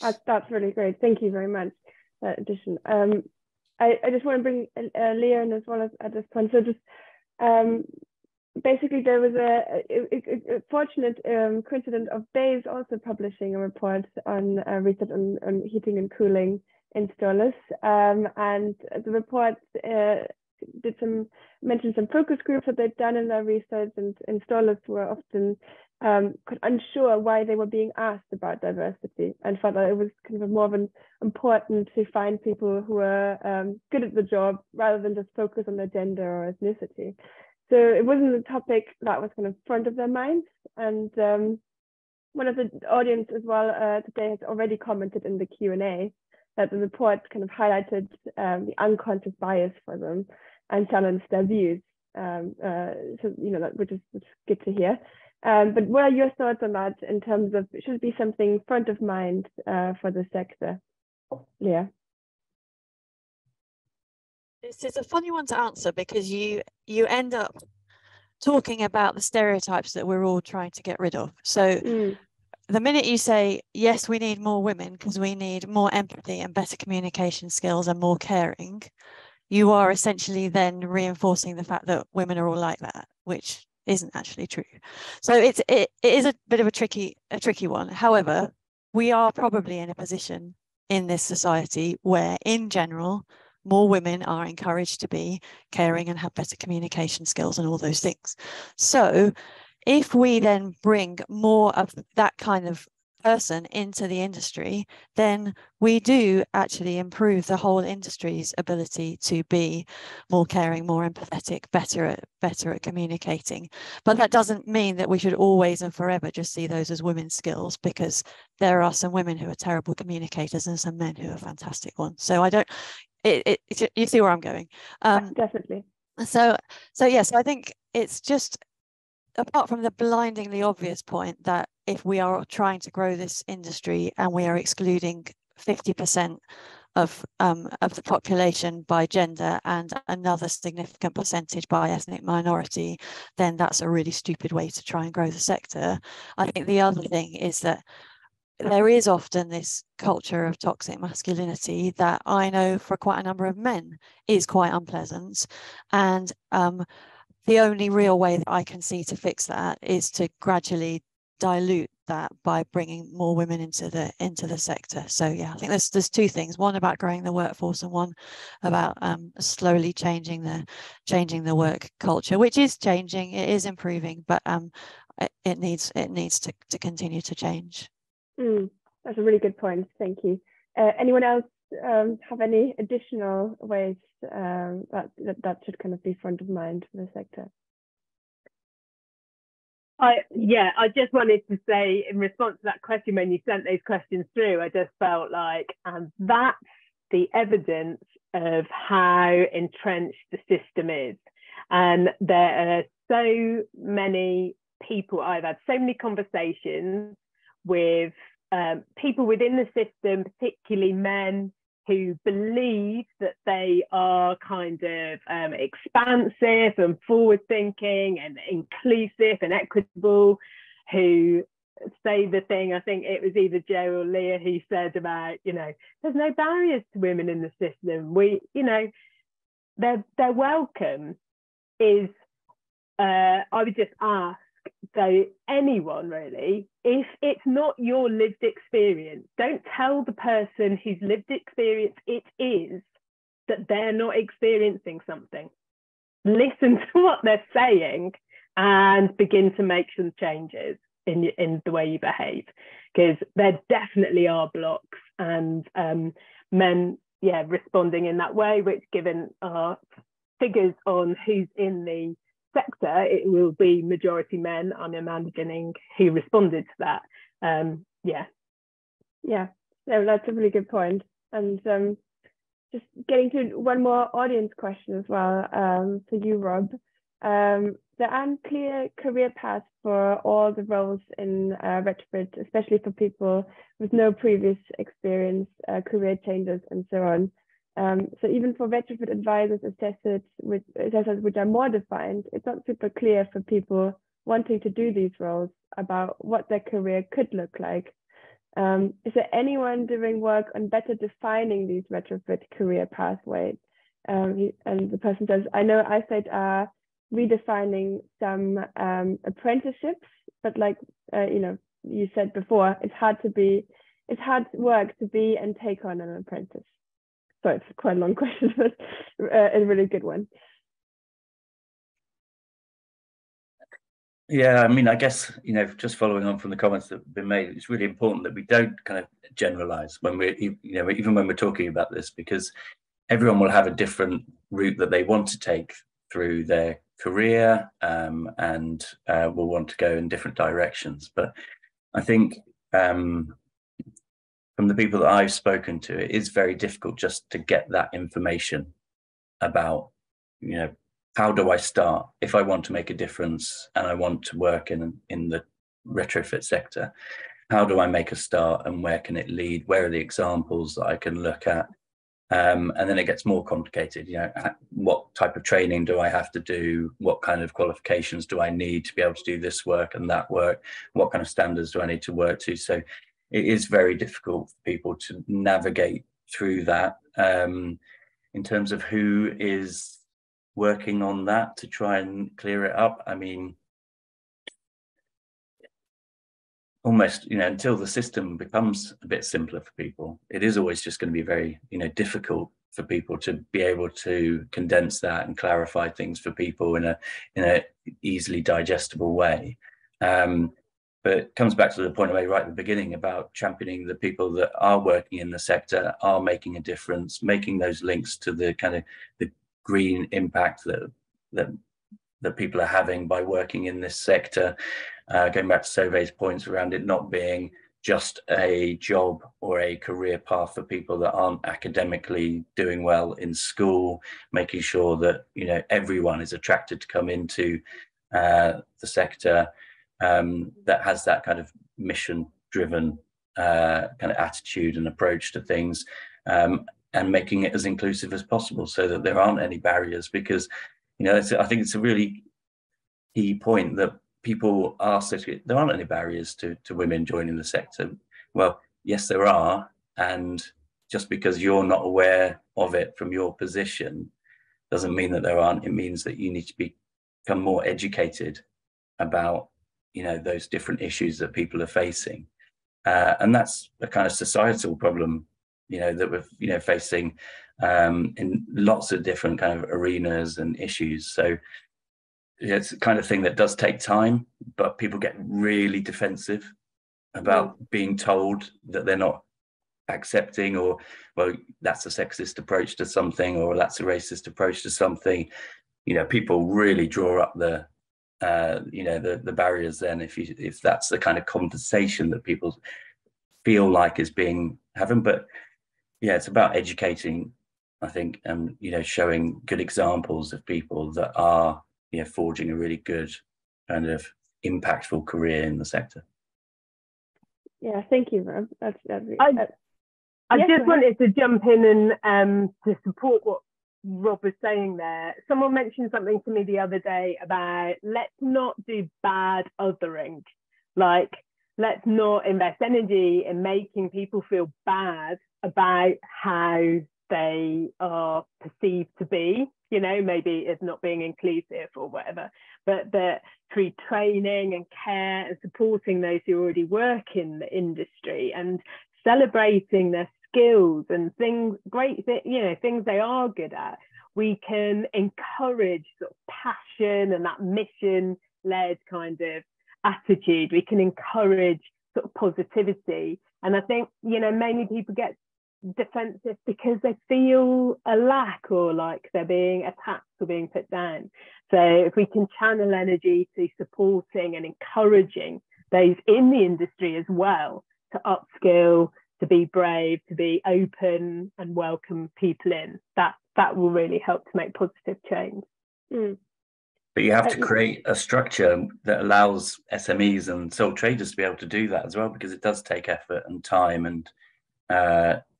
That's really great. Thank you very much for that addition. I just want to bring Leah in as well at this point. So just basically there was a fortunate coincidence of BEIS also publishing a report on research on heating and cooling installers, and the report mentioned some focus groups that they'd done in their research, and installers were often unsure why they were being asked about diversity, and felt that it was kind of more of an important to find people who were good at the job rather than just focus on their gender or ethnicity. So it wasn't a topic that was kind of front of their minds. And one of the audience as well today has already commented in the Q&A that the report kind of highlighted the unconscious bias for them and challenged their views. So, you know, which is good to hear. But what are your thoughts on that in terms of, should it be something front of mind for the sector? Leah? This is a funny one to answer, because you end up talking about the stereotypes that we're all trying to get rid of. So the minute you say, yes, we need more women because we need more empathy and better communication skills and more caring, you are essentially then reinforcing the fact that women are all like that, which isn't actually true. So it is a bit of a tricky one. However, we are probably in a position in this society where, in general, more women are encouraged to be caring and have better communication skills and all those things. So if we then bring more of that kind of person into the industry, then we do actually improve the whole industry's ability to be more caring, more empathetic, better at communicating. But that doesn't mean that we should always and forever just see those as women's skills, because there are some women who are terrible communicators and some men who are fantastic ones. So you see where I'm going. Definitely. So yes, I think it's just, apart from the blindingly obvious point that if we are trying to grow this industry and we are excluding 50% of the population by gender and another significant percentage by ethnic minority, then that's a really stupid way to try and grow the sector. I think the other thing is that there is often this culture of toxic masculinity that I know for quite a number of men is quite unpleasant. And the only real way that I can see to fix that is to gradually dilute that by bringing more women into the sector. So yeah, I think there's two things: one about growing the workforce, and one about slowly changing the work culture, which is changing. It is improving, but it needs to continue to change. That's a really good point. Thank you. Anyone else have any additional ways that should kind of be front of mind for the sector? I just wanted to say, in response to that question, when you sent those questions through, I just felt like, and that's the evidence of how entrenched the system is. And there are so many people, I've had so many conversations with people within the system, particularly men, who believe that they are kind of expansive and forward-thinking and inclusive and equitable, who say the thing, I think it was either Joe or Leah who said about, there's no barriers to women in the system. Their welcome is, I would just ask, so anyone really, if it's not your lived experience, don't tell the person whose lived experience it is that they're not experiencing something. Listen to what they're saying and begin to make some changes in the way you behave, because there definitely are blocks, and men responding in that way, which, given our figures on who's in the sector, it will be majority men, I'm imagining, who responded to that. So that's a really good point. And just getting to one more audience question as well, for you, Rob. There aren't clear career paths for all the roles in retrofit, especially for people with no previous experience, career changes, and so on. So even for retrofit advisors, assessors which are more defined, it's not super clear for people wanting to do these roles about what their career could look like. Is there anyone doing work on better defining these retrofit career pathways? And the person says, I know eyesight are redefining some apprenticeships, but like you said before, it's hard work to be and take on an apprentice. So it's quite a long question, but a really good one. Yeah, I mean, I guess, just following on from the comments that have been made, it's really important that we don't kind of generalize when we're, even when we're talking about this, because everyone will have a different route that they want to take through their career, and will want to go in different directions. But I think from the people that I've spoken to, it is very difficult just to get that information about, how do I start if I want to make a difference and I want to work in the retrofit sector? How do I make a start, and where can it lead? Where are the examples that I can look at? And then it gets more complicated. What type of training do I have to do? What kind of qualifications do I need to be able to do this work and that work? What kind of standards do I need to work to? So it is very difficult for people to navigate through that. In terms of who is working on that to try and clear it up, I mean, almost, until the system becomes a bit simpler for people, it is always just going to be very, difficult for people to be able to condense that and clarify things for people in a easily digestible way. But it comes back to the point I made right at the beginning about championing the people that are working in the sector, are making a difference, making those links to the kind of the green impact that people are having by working in this sector. Going back to Sauve's points around it not being just a job or a career path for people that aren't academically doing well in school, making sure that, you know, everyone is attracted to come into the sector, that has that kind of mission driven kind of attitude and approach to things, and making it as inclusive as possible so that there aren't any barriers. Because, you know, I think it's a really key point that people ask, there aren't any barriers to women joining the sector. Well, yes, there are. And just because you're not aware of it from your position doesn't mean that there aren't. It means that you need to become more educated about, you know, those different issues that people are facing. And that's a kind of societal problem, you know, that we're, you know, facing in lots of different kind of arenas and issues. So it's the kind of thing that does take time, but people get really defensive about being told that they're not accepting, or, well, that's a sexist approach to something, or that's a racist approach to something. You know, people really draw up the you know, the barriers then if that's the kind of conversation that people feel like is being having. But yeah, it's about educating, I think, and, you know, showing good examples of people that are, you know, forging a really good kind of impactful career in the sector. Yeah, thank you, Rob. I just wanted to jump in and to support what Rob was saying there. Someone mentioned something to me the other day about, let's not do bad othering. Like, let's not invest energy in making people feel bad about how they are perceived to be, you know, maybe as not being inclusive or whatever, but that through training and care and supporting those who already work in the industry and celebrating their skills and things, you know, things they are good at, we can encourage sort of passion and that mission-led kind of attitude. We can encourage sort of positivity. And I think, you know, mainly people get defensive because they feel a lack, or like they're being attacked or being put down. So if we can channel energy to supporting and encouraging those in the industry as well to upskill, to be brave, to be open and welcome people in, that will really help to make positive change. But you have to create a structure that allows SMEs and sole traders to be able to do that as well, because it does take effort and time and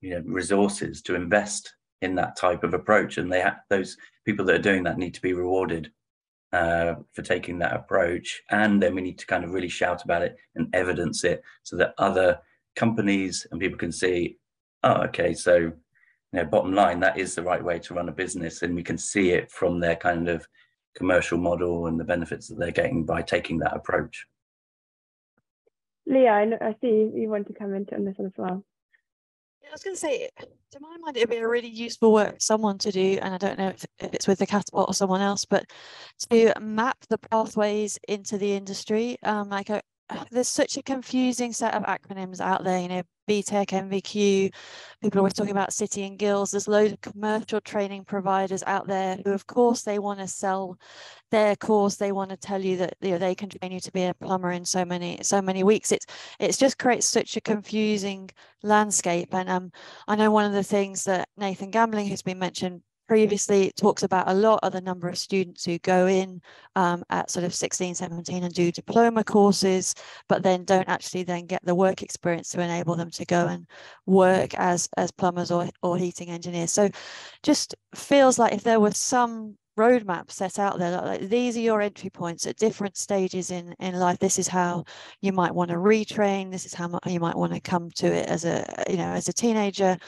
you know, resources to invest in that type of approach, and those people that are doing that need to be rewarded for taking that approach. And then we need to kind of really shout about it and evidence it so that other companies and people can see, oh, okay, so, you know, bottom line, that is the right way to run a business, and we can see it from their kind of commercial model and the benefits that they're getting by taking that approach. Leah, I see you want to comment on this as well. I was going to say, to my mind, it'd be a really useful work for someone to do, and I don't know if it's with the Catapult or someone else, but to map the pathways into the industry. There's such a confusing set of acronyms out there, you know, BTEC, NVQ, people are always talking about City and Guilds. There's loads of commercial training providers out there who, of course, they want to sell their course. They want to tell you that, you know, they can train you to be a plumber in so many weeks. It's just creates such a confusing landscape. And I know one of the things that Nathan Gambling, who's been mentioned previously, talks about a lot of the number of students who go in at sort of 16, 17 and do diploma courses, but then don't actually then get the work experience to enable them to go and work as plumbers or heating engineers. So just feels like if there was some roadmap set out there, like these are your entry points at different stages in life. This is how you might want to retrain. This is how you might want to come to it as a teenager.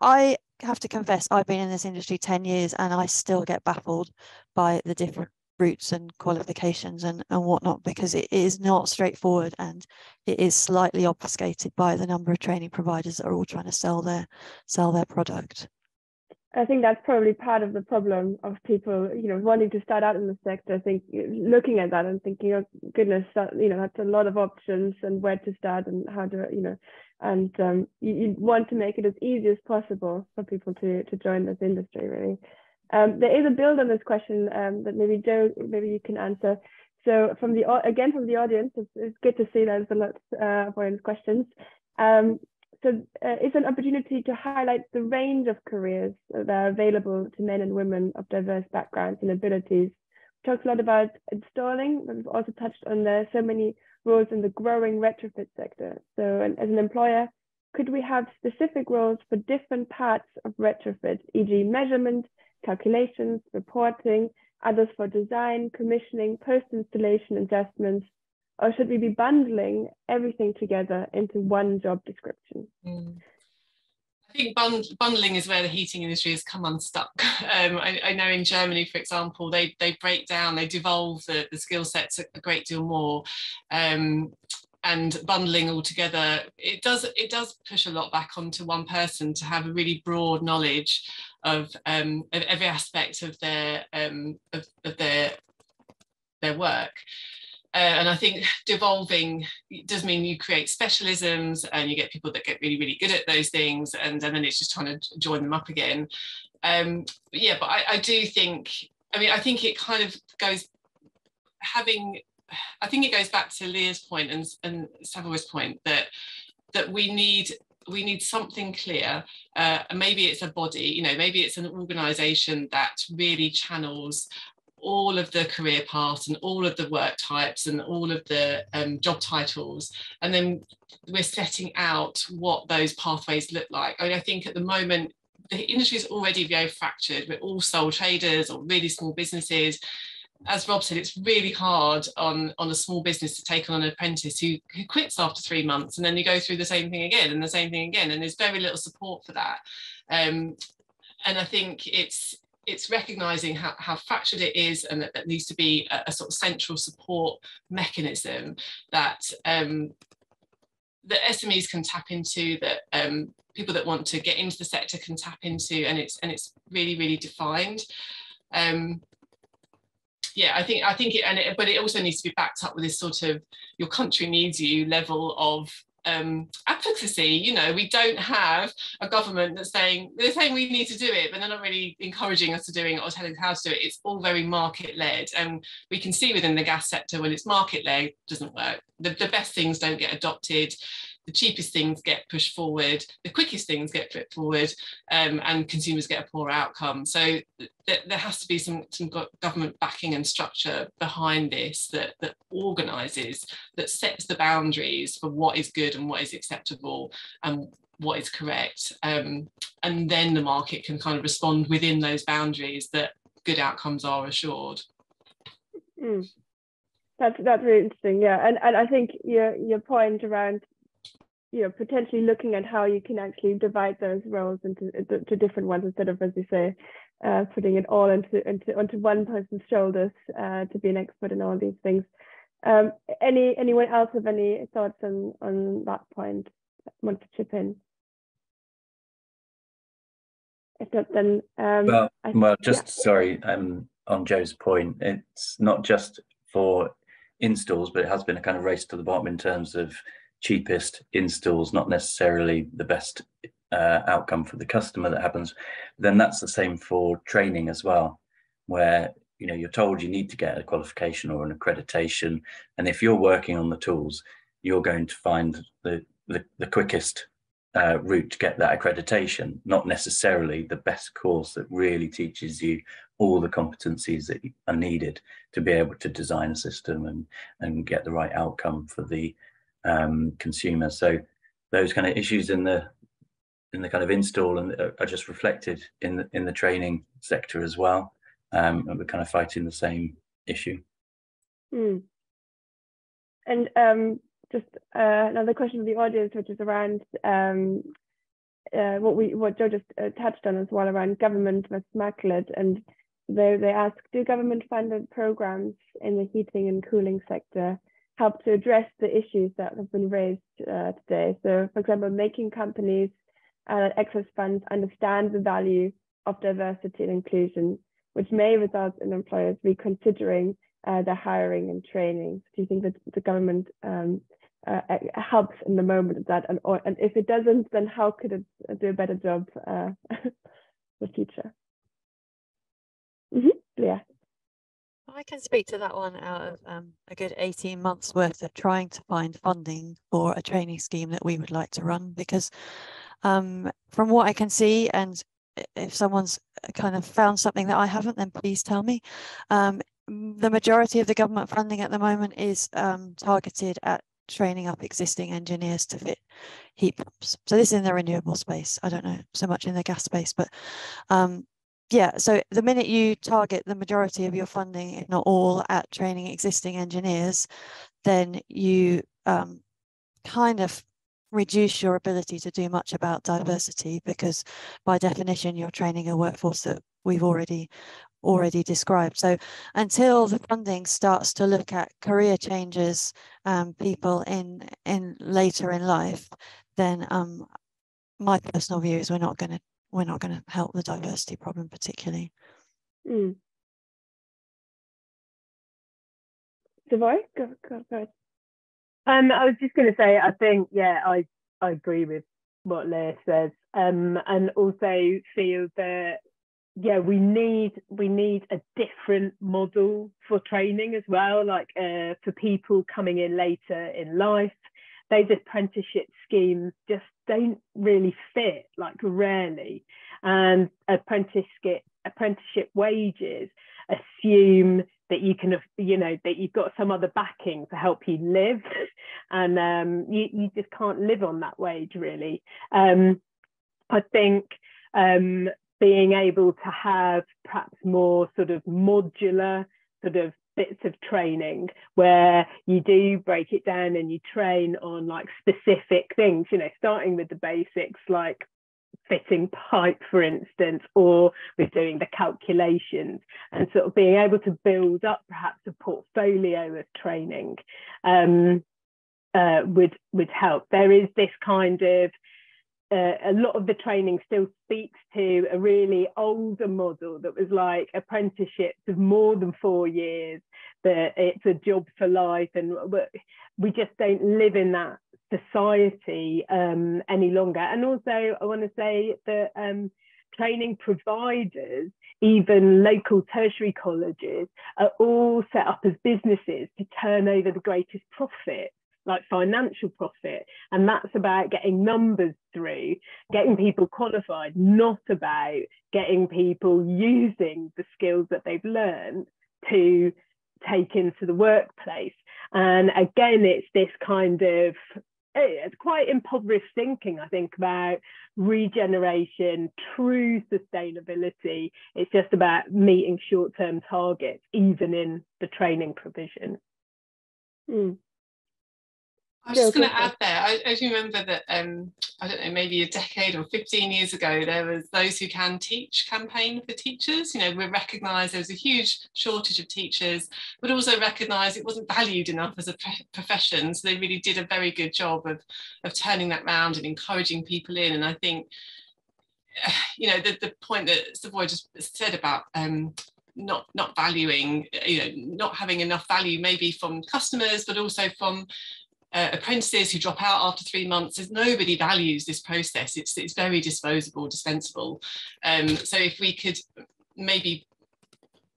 I have to confess, I've been in this industry 10 years and I still get baffled by the different routes and qualifications and whatnot, because it is not straightforward and it is slightly obfuscated by the number of training providers that are all trying to sell their product. I think that's probably part of the problem of people, you know, wanting to start out in the sector. I think looking at that and thinking, oh goodness, you know, that's a lot of options and where to start and how to, you know, and you want to make it as easy as possible for people to join this industry, really. There is a build on this question that maybe Joe, maybe you can answer. So from the audience, it's good to see there's a lot of audience questions. It's an opportunity to highlight the range of careers that are available to men and women of diverse backgrounds and abilities. We talked a lot about installing, but we've also touched on there so many roles in the growing retrofit sector. So as an employer, could we have specific roles for different parts of retrofit, e.g. measurement, calculations, reporting, others for design, commissioning, post-installation adjustments, or should we be bundling everything together into one job description? I think bundling is where the heating industry has come unstuck. I know in Germany, for example, they break down, they devolve the skill sets a great deal more. And bundling all together, it does push a lot back onto one person to have a really broad knowledge of every aspect of their work. And I think devolving does mean you create specialisms and you get people that get really, really good at those things, and then it's just trying to join them up again. But I do think, I think it kind of goes I think it goes back to Leah's point and Savoy's point that we need something clear. Maybe it's a body, maybe it's an organisation that really channels all of the career paths and all of the work types and all of the job titles, and then we're setting out what those pathways look like. I think at the moment the industry is already very fractured. We're all sole traders or really small businesses. As Rob said, it's really hard on a small business to take on an apprentice who quits after 3 months, and then you go through the same thing again and the same thing again, and there's very little support for that. And I think it's recognising how fractured it is, and that there needs to be a sort of central support mechanism that SMEs can tap into, that people that want to get into the sector can tap into, and it's really, really defined. I think but it also needs to be backed up with this sort of your country needs you level of advocacy. We don't have a government that's saying we need to do it, but they're not really encouraging us to doing it or telling us how to do it. It's all very market led, and we can see within the gas sector when it's market led, it doesn't work. The best things don't get adopted. The cheapest things get pushed forward, the quickest things get flipped forward, and consumers get a poor outcome. So there has to be some government backing and structure behind this that organises, that sets the boundaries for what is good and what is acceptable and what is correct. And then the market can kind of respond within those boundaries that good outcomes are assured. That's really interesting, yeah. And I think your point around potentially looking at how you can actually divide those roles into different ones, instead of, as you say, putting it all onto one person's shoulders to be an expert in all these things. Anyone else have any thoughts on that point? Want to chip in? If not, then sorry, on Joe's point, it's not just for installs, but it has been a kind of race to the bottom in terms of cheapest installs, not necessarily the best outcome for the customer that happens. Then that's the same for training as well, where you're told you need to get a qualification or an accreditation, and if you're working on the tools, you're going to find the quickest route to get that accreditation, not necessarily the best course that really teaches you all the competencies that are needed to be able to design a system and get the right outcome for the consumer. So those kind of issues in the kind of install and are just reflected in the training sector as well, and we're kind of fighting the same issue. And just another question from the audience, which is around what Joe just touched on as well, around government versus market-led. And they ask, do government-funded programs in the heating and cooling sector help to address the issues that have been raised today? So, for example, making companies and access funds understand the value of diversity and inclusion, which may result in employers reconsidering their hiring and training. Do you think that the government helps in the moment of that? And if it doesn't, then how could it do a better job in the future? Yeah. I can speak to that one out of a good 18 months worth of trying to find funding for a training scheme that we would like to run, because from what I can see, and if someone's kind of found something that I haven't, then please tell me. The majority of the government funding at the moment is targeted at training up existing engineers to fit heat pumps. So this is in the renewable space. I don't know so much in the gas space, but yeah, so the minute you target the majority of your funding, if not all, at training existing engineers, then you kind of reduce your ability to do much about diversity, because by definition, you're training a workforce that we've already described. So until the funding starts to look at career changes, people in later in life, then my personal view is we're not going to help the diversity problem particularly. Savoy, go ahead. I was just going to say, I think, yeah, I agree with what Leah says, and also feel that, yeah, we need a different model for training as well. Like for people coming in later in life, those apprenticeship schemes just don't really fit, like rarely. And apprenticeship wages assume that you can, that you've got some other backing to help you live, and you just can't live on that wage, really. I think being able to have perhaps more sort of modular sort of bits of training where you do break it down and you train on like specific things, starting with the basics like fitting pipe, for instance, or with doing the calculations, and sort of being able to build up perhaps a portfolio of training would help. There is this kind of a lot of the training still speaks to a really older model that was like apprenticeships of more than 4 years, that it's a job for life, and we just don't live in that society any longer. And also I want to say that training providers, even local tertiary colleges, are all set up as businesses to turn over the greatest profit, like financial profit, and that's about getting numbers through, getting people qualified, not about getting people using the skills that they've learned to take into the workplace. And again, it's this kind of, it's quite impoverished thinking, I think, about regeneration, true sustainability. It's just about meeting short-term targets, even in the training provision. I was just going to add there, I remember that, I don't know, maybe a decade or 15 years ago, there was Those Who Can Teach campaign for teachers. We recognised there was a huge shortage of teachers, but also recognised it wasn't valued enough as a profession. So they really did a very good job of turning that round and encouraging people in. And I think, the point that Savoy just said about not valuing, not having enough value maybe from customers, but also from apprentices who drop out after 3 months. As nobody values this process, it's very disposable, dispensable. So if we could maybe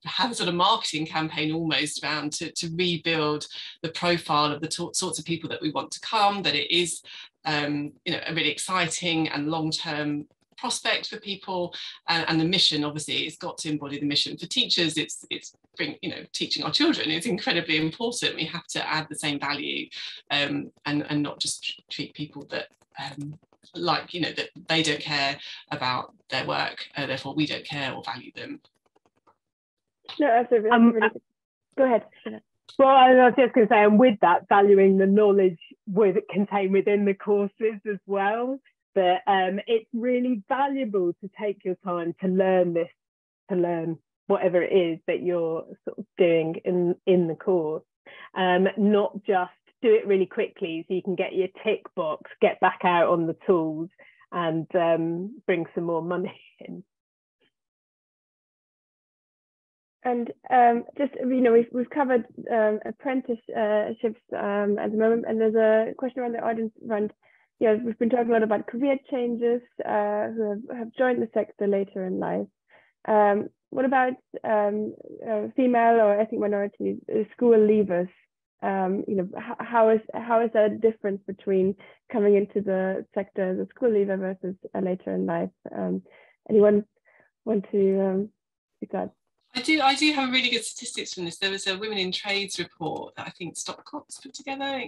have a sort of marketing campaign almost around to rebuild the profile of the sorts of people that we want to come, that it is a really exciting and long-term prospect for people, and the mission, obviously, it's got to embody the mission. For teachers, it's teaching our children is incredibly important. We have to add the same value, and not just treat people that that they don't care about their work, therefore we don't care or value them. No, absolutely. Go ahead. Well, I was just going to say, and with that, valuing the knowledge contained within the courses as well. That it's really valuable to take your time to learn whatever it is that you're sort of doing in the course, not just do it really quickly so you can get your tick box, get back out on the tools, and bring some more money in. And just, we've covered apprenticeships at the moment, and there's a question around the audience around, we've been talking a lot about career changes, who have joined the sector later in life. what about female or ethnic minority school leavers? How is there a difference between coming into the sector as a school leaver versus later in life? Anyone want to speak that? I do have really good statistics from this. There was a Women in Trades report that I think Stopcock's put together,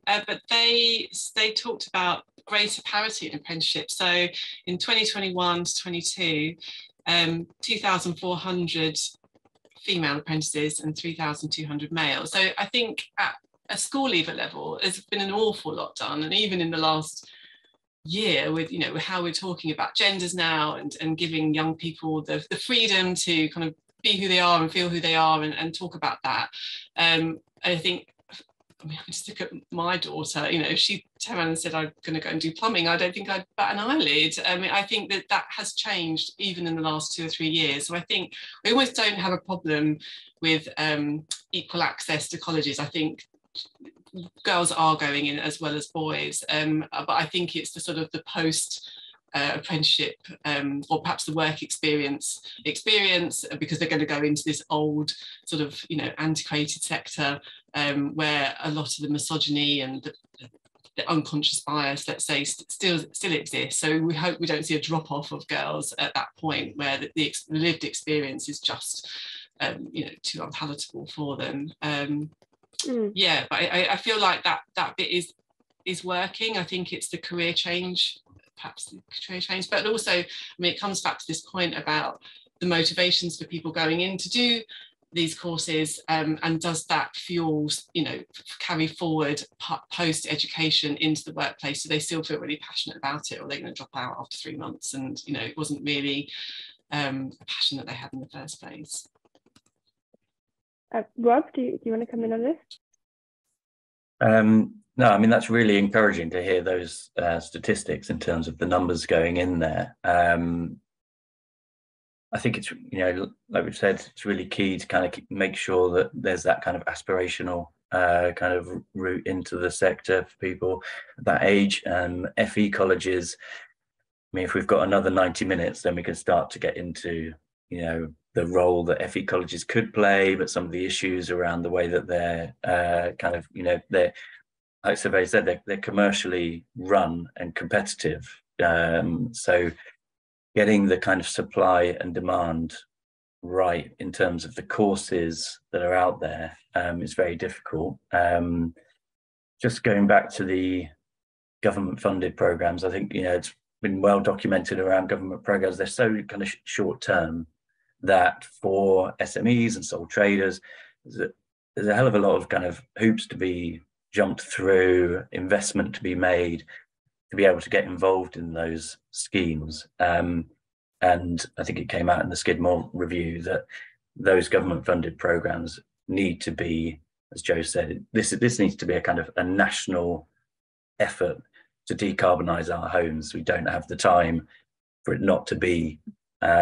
but they talked about greater parity in apprenticeship. So in 2021 to 22, 2,400 female apprentices and 3,200 male. So I think at a school leaver level, there's been an awful lot done, and even in the last year with with how we're talking about genders now and giving young people the freedom to kind of be who they are and feel who they are and talk about that. I think, I mean, I just look at my daughter, if she turned around and said, I'm going to go and do plumbing, I don't think I'd bat an eyelid. I mean, I think that has changed even in the last 2 or 3 years. So I think we almost don't have a problem with equal access to colleges. I think girls are going in as well as boys, but I think it's the sort of the post apprenticeship or perhaps the work experience because they're going to go into this old sort of antiquated sector where a lot of the misogyny and the unconscious bias, let's say, still exists. So we hope we don't see a drop off of girls at that point where the lived experience is just too unpalatable for them. Yeah, but I feel like that bit is working. I think it's the career change, but also, I mean, it comes back to this point about the motivations for people going in to do these courses, and does that fuel, carry forward post education into the workplace, so they still feel really passionate about it, or they're going to drop out after 3 months and it wasn't really a passion that they had in the first place. Rob, do you want to come in on this? No, I mean, that's really encouraging to hear those statistics in terms of the numbers going in there. I think it's, like we've said, it's really key to kind of make sure that there's that kind of aspirational kind of route into the sector for people at that age. FE colleges, I mean, if we've got another 90 minutes, then we can start to get into, the role that FE colleges could play, but some of the issues around the way that they're kind of, they're, like Survey said, they're commercially run and competitive. So getting the kind of supply and demand right in terms of the courses that are out there is very difficult. Just going back to the government funded programs, I think, it's been well documented around government programs. They're so kind of short term that for SMEs and sole traders, there's a hell of a lot of kind of hoops to be jumped through, investment to be made to be able to get involved in those schemes. And I think it came out in the Skidmore review that those government funded programs need to be, as Joe said, this needs to be a kind of a national effort to decarbonize our homes. We don't have the time for it not to be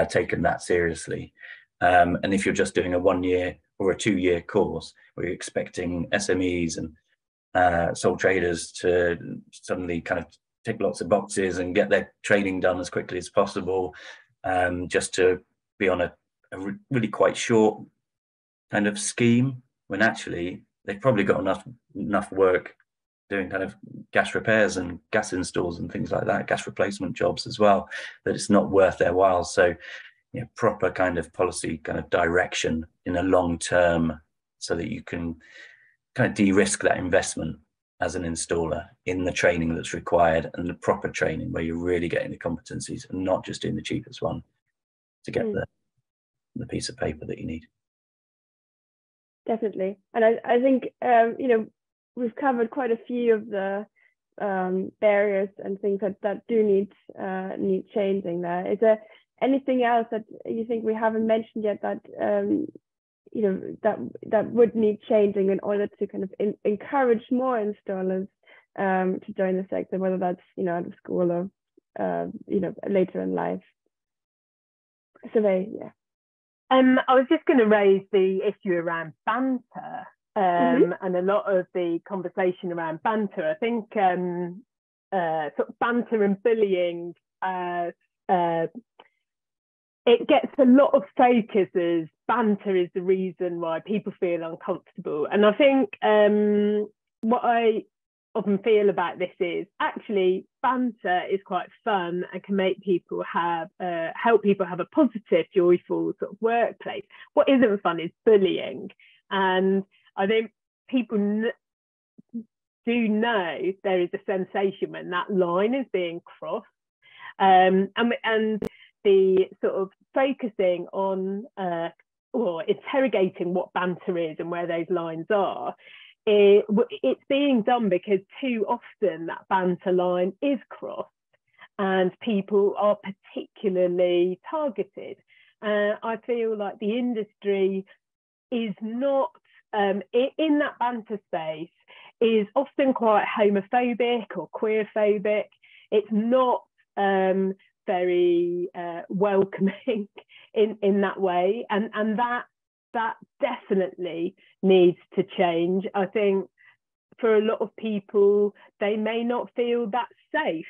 taken that seriously. And if you're just doing a 1 year or a 2 year course where you're expecting SMEs and sole traders to suddenly kind of tick lots of boxes and get their training done as quickly as possible, just to be on a really quite short kind of scheme, when actually they've probably got enough work doing kind of gas repairs and gas installs and things like that, gas replacement jobs as well, that it's not worth their while. So, proper kind of policy kind of direction in a long term, so that you can kind of de-risk that investment as an installer in the training that's required, and the proper training where you're really getting the competencies and not just doing the cheapest one to get the piece of paper that you need. Definitely. And I think, we've covered quite a few of the barriers and things that do need changing there. Is there anything else that you think we haven't mentioned yet that that would need changing in order to kind of encourage more installers to join the sector, whether that's out of school or later in life? Survey, yeah. I was just going to raise the issue around banter. And a lot of the conversation around banter, I think sort of banter and bullying it gets a lot of focus as banter is the reason why people feel uncomfortable. And I think what I often feel about this is actually banter is quite fun and can make people have help people have a positive, joyful sort of workplace. What isn't fun is bullying, and I think people do know there is a sensation when that line is being crossed, and the sort of focusing on or interrogating what banter is and where those lines are. It's being done because too often that banter line is crossed and people are particularly targeted. I feel like the industry is not, in that banter space, is often quite homophobic or queerphobic. It's not very welcoming in that way. And that definitely needs to change. I think for a lot of people, they may not feel that safe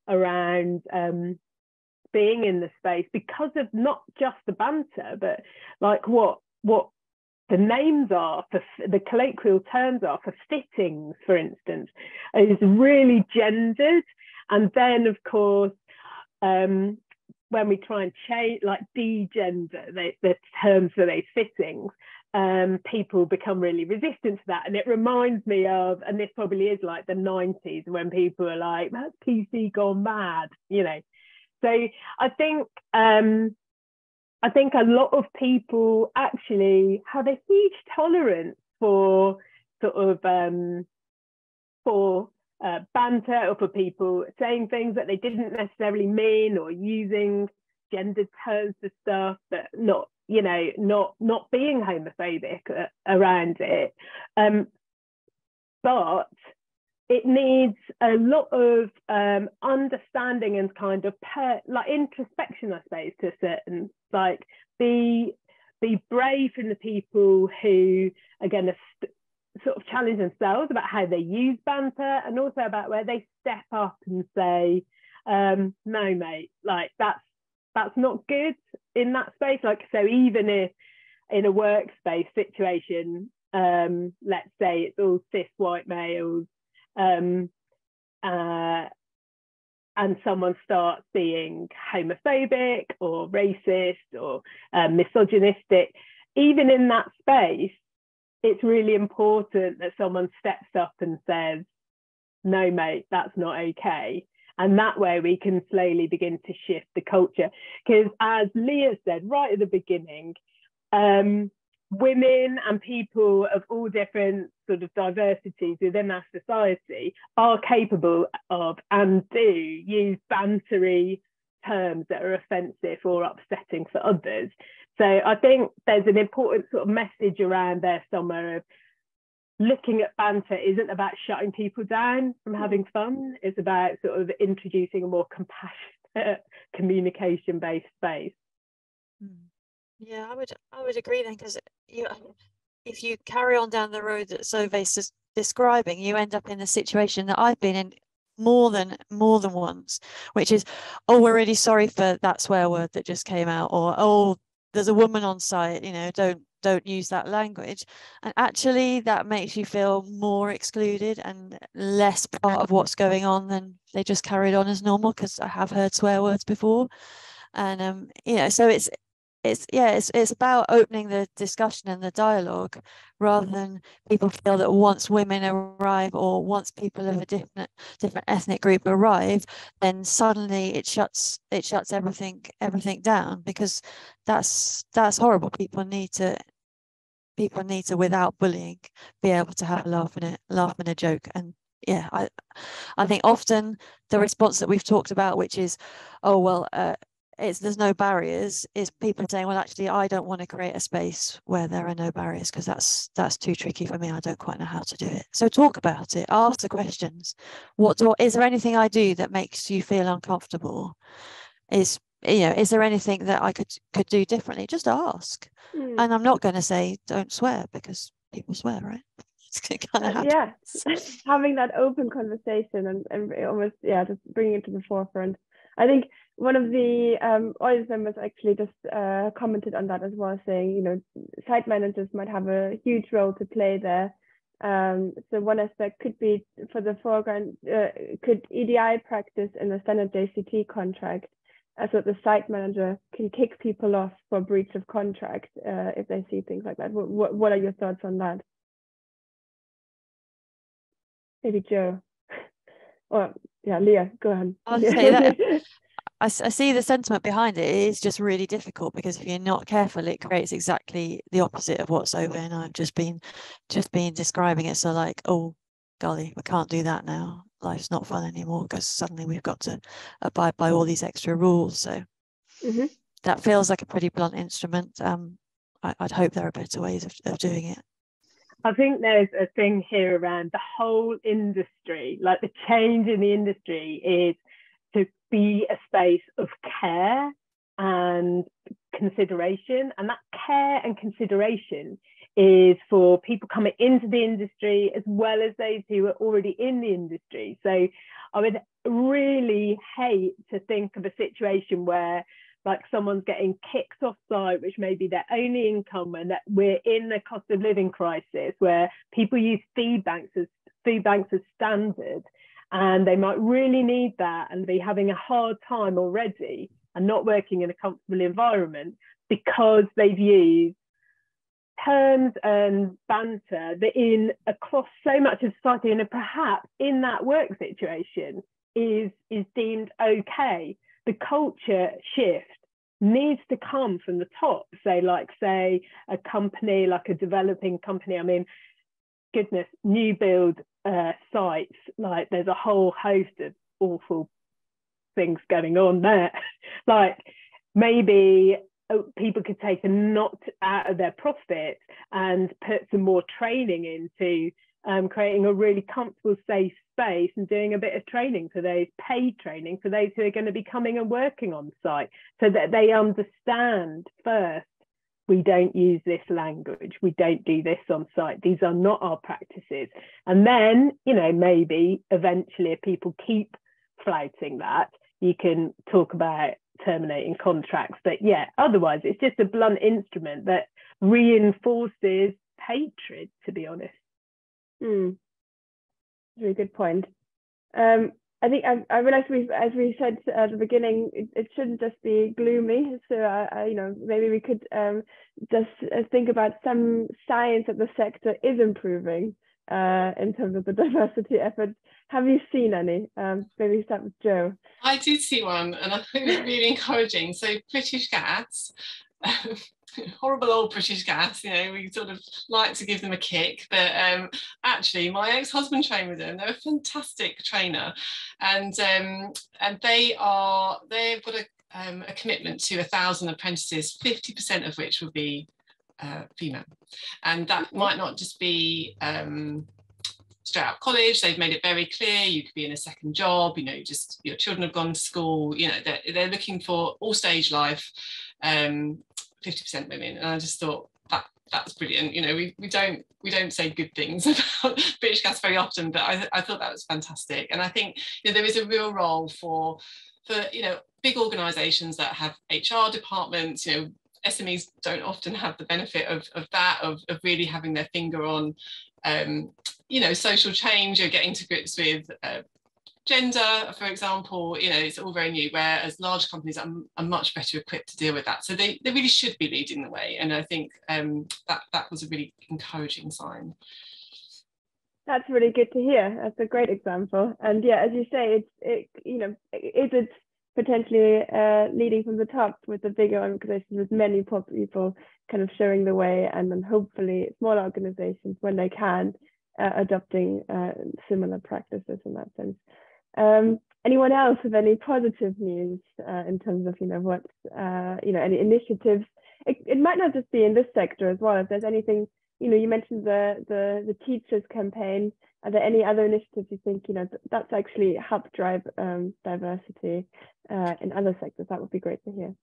around being in the space because of not just the banter, but like what the names are, for the colloquial terms are for fittings, for instance, is really gendered. And then, of course, when we try and change, like de-gender the terms for those fittings, people become really resistant to that. And it reminds me of, and this probably is like the 90s, when people are like, that's PC gone mad, you know. So I think a lot of people actually have a huge tolerance for sort of banter, or for people saying things that they didn't necessarily mean, or using gendered terms for stuff, but not being homophobic around it. But it needs a lot of understanding and kind of like introspection, I suppose, to a certain, like, be brave in the people who, again, are sort of challenge themselves about how they use banter, and also about where they step up and say, no mate, like that's not good in that space. Like, so even if in a workspace situation, let's say it's all cis white males, and someone starts being homophobic or racist or misogynistic, even in that space, it's really important that someone steps up and says, no, mate, that's not okay. And that way we can slowly begin to shift the culture. Because as Leah said right at the beginning, women and people of all different sort of diversities within our society are capable of and do use bantery terms that are offensive or upsetting for others. So I think there's an important sort of message around there somewhere of looking at banter isn't about shutting people down from having fun. It's about sort of introducing a more compassionate, communication-based space. Yeah, I would agree then, because if you carry on down the road that Sove's is describing, you end up in a situation that I've been in more than once, which is, oh, we're really sorry for that swear word that just came out, or oh, there's a woman on site, you know, don't use that language. And actually that makes you feel more excluded and less part of what's going on than they just carried on as normal, because I have heard swear words before. And you know, so it's about opening the discussion and the dialogue, rather than people feel that once women arrive, or once people of a different ethnic group arrive, then suddenly it shuts everything down, because that's horrible. People need to, without bullying, be able to have a laugh and a joke. And yeah, I think often the response that we've talked about, which is, oh well, there's no barriers, is people saying, well, actually, I don't want to create a space where there are no barriers, because that's too tricky for me. I don't quite know how to do it. So talk about it, ask the questions. Is there anything I do that makes you feel uncomfortable? Is there anything that I could do differently? Just ask. And I'm not going to say don't swear, because people swear, right? It's kind of having that open conversation and almost just bringing it to the forefront. I think one of the audience members actually just commented on that as well, saying, you know, site managers might have a huge role to play there. So one aspect could be for the foreground, could EDI practice in the standard JCT contract, so the site manager can kick people off for breach of contract if they see things like that. What are your thoughts on that? Maybe Joe. Or yeah, Leah, go ahead. I'll say that I see the sentiment behind it. It is just really difficult because if you're not careful, it creates exactly the opposite of what's over. And I've just been describing it. So like, oh, golly, we can't do that now. Life's not fun anymore because suddenly we've got to abide by all these extra rules. So that feels like a pretty blunt instrument. I'd hope there are better ways of doing it. I think there's a thing here around the whole industry, like the change in the industry is to be a space of care and consideration. And that care and consideration is for people coming into the industry as well as those who are already in the industry. So I would really hate to think of a situation where like someone's getting kicked off site, which may be their only income, and that we're in a cost of living crisis where people use food banks as standard, and they might really need that and be having a hard time already and not working in a comfortable environment because they've used terms and banter that across so much of society, and perhaps in that work situation is deemed okay. The culture shift needs to come from the top. So like, say, a company, like a developing company, I mean, goodness, new build sites, like there's a whole host of awful things going on there. Like maybe people could take a knot out of their profit and put some more training into creating a really comfortable, safe space and doing a bit of training for those, paid training for those who are going to be coming and working on site, so that they understand first, we don't use this language, we don't do this on site, these are not our practices. And then, you know, maybe eventually if people keep flouting that, you can talk about terminating contracts. But yeah, otherwise it's just a blunt instrument that reinforces hatred, to be honest. Very good point. I think I realized as we said at the beginning, it shouldn't just be gloomy. So you know, maybe we could just think about some signs that the sector is improving in terms of the diversity efforts. Have you seen any? Maybe start with Joe. I did see one, and I think it was really encouraging. So British Gas. Horrible old British Gas, you know, we sort of like to give them a kick, but actually my ex-husband trained with them. They're a fantastic trainer, and they've got a commitment to 1,000 apprentices, 50% of which will be female, and that might not just be straight out of college. They've made it very clear you could be in a second job, you know, just your children have gone to school, you know, they're looking for all stage life, 50% women. And I just thought that's brilliant. You know, we don't say good things about British Gas very often, but I thought that was fantastic. And I think, you know, there is a real role for you know, big organisations that have HR departments. You know, SMEs don't often have the benefit of that, of really having their finger on you know, social change or getting to grips with gender, for example. You know, it's all very new, whereas large companies are much better equipped to deal with that. So they really should be leading the way. And I think that was a really encouraging sign. That's really good to hear. That's a great example. And yeah, as you say, you know, is it potentially leading from the top with the bigger organizations with many people kind of showing the way, and then hopefully smaller organizations, when they can, adopting similar practices in that sense. Anyone else have any positive news in terms of, you know, what, you know, any initiatives? It might not just be in this sector as well. If there's anything, you know, you mentioned the teachers campaign. Are there any other initiatives you think, you know, that's actually helped drive diversity in other sectors? That would be great to hear.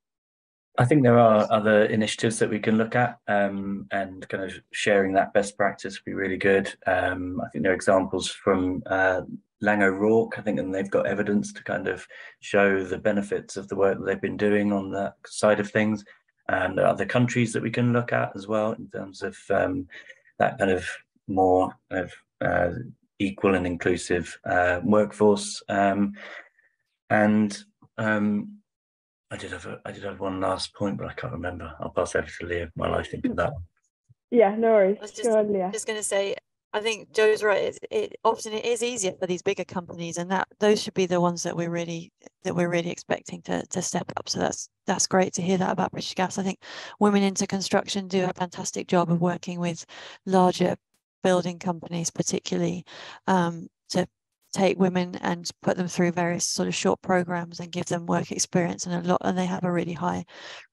I think there are other initiatives that we can look at, and kind of sharing that best practice would be really good. I think there are examples from Lang O'Rourke, I think, and they've got evidence to kind of show the benefits of the work that they've been doing on that side of things. And there are other countries that we can look at as well in terms of that kind of more kind of equal and inclusive workforce. I did have one last point, but I can't remember. I'll pass over to Leah while I think of that one. Yeah, no worries. I was Go on, Leah. just going to say, I think Joe's right. Often it is easier for these bigger companies, and those should be the ones that we're really expecting to step up. So that's great to hear that about British Gas. I think Women into Construction do a fantastic job of working with larger building companies, particularly to take women and put them through various sort of short programs and give them work experience, and they have a really high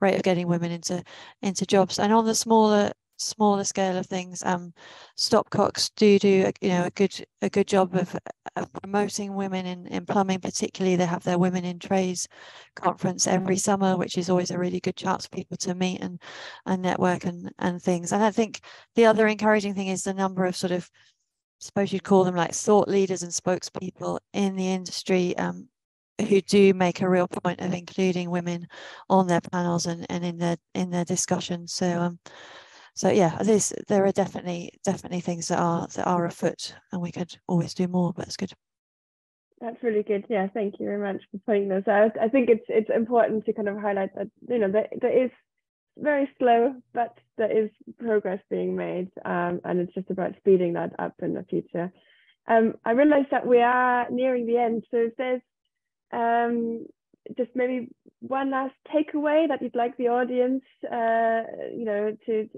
rate of getting women into jobs. And on the smaller scale of things, Stopcocks do a good job of promoting women in plumbing. Particularly, they have their Women in Trades conference every summer, which is always a really good chance for people to meet and network and things. And I think the other encouraging thing is the number of sort of, I suppose you'd call them like thought leaders and spokespeople in the industry who do make a real point of including women on their panels and in their discussions. So yeah, there are definitely things that are afoot, and we could always do more, but it's good. That's really good. Yeah, thank you very much for pointing those out. I think it's important to kind of highlight that, you know, there is very slow, but there is progress being made, and it's just about speeding that up in the future. I realize that we are nearing the end, so if there's just maybe one last takeaway that you'd like the audience, you know, to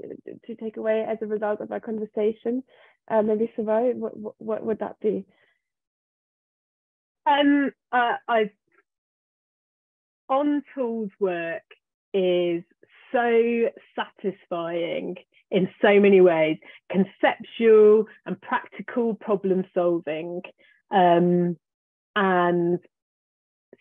take away as a result of our conversation, maybe Savannah, what would that be? On tools work is so satisfying in so many ways, conceptual and practical problem solving, and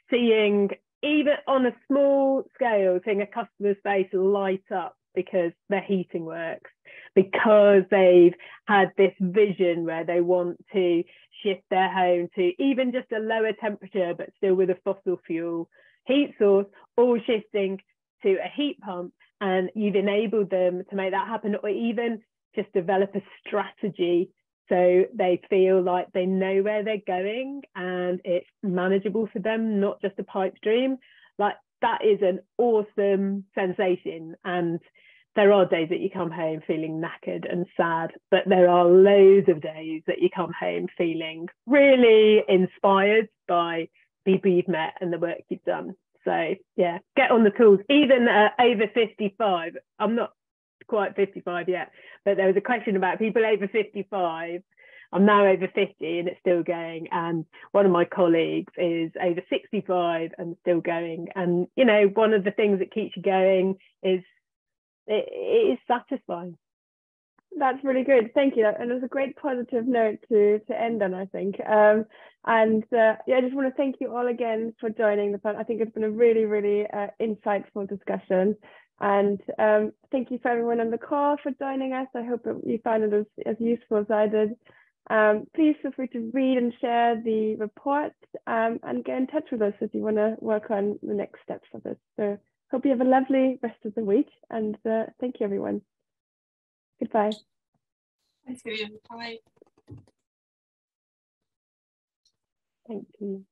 seeing, even on a small scale, seeing a customer's face light up because their heating works, because they've had this vision where they want to shift their home to even just a lower temperature but still with a fossil fuel heat source, or shifting to a heat pump, and you've enabled them to make that happen, or even just develop a strategy so they feel like they know where they're going and it's manageable for them, not just a pipe dream. Like, that is an awesome sensation. And there are days that you come home feeling knackered and sad, but there are loads of days that you come home feeling really inspired by people you've met and the work you've done. So yeah, get on the tools. Even over 55, I'm not quite 55 yet, but there was a question about people over 55. I'm now over 50 and it's still going. And one of my colleagues is over 65 and still going. And, you know, one of the things that keeps you going is it is satisfying. That's really good. Thank you. And it's a great positive note to end on, I think. Yeah, I just want to thank you all again for joining the fun. I think it's been a really, really insightful discussion. And thank you for everyone on the call for joining us. I hope that you found it as useful as I did. Please feel free to read and share the report, and get in touch with us if you want to work on the next steps of this. So hope you have a lovely rest of the week, and thank you, everyone. Goodbye. Thanks, Vivian. Bye. Thank you.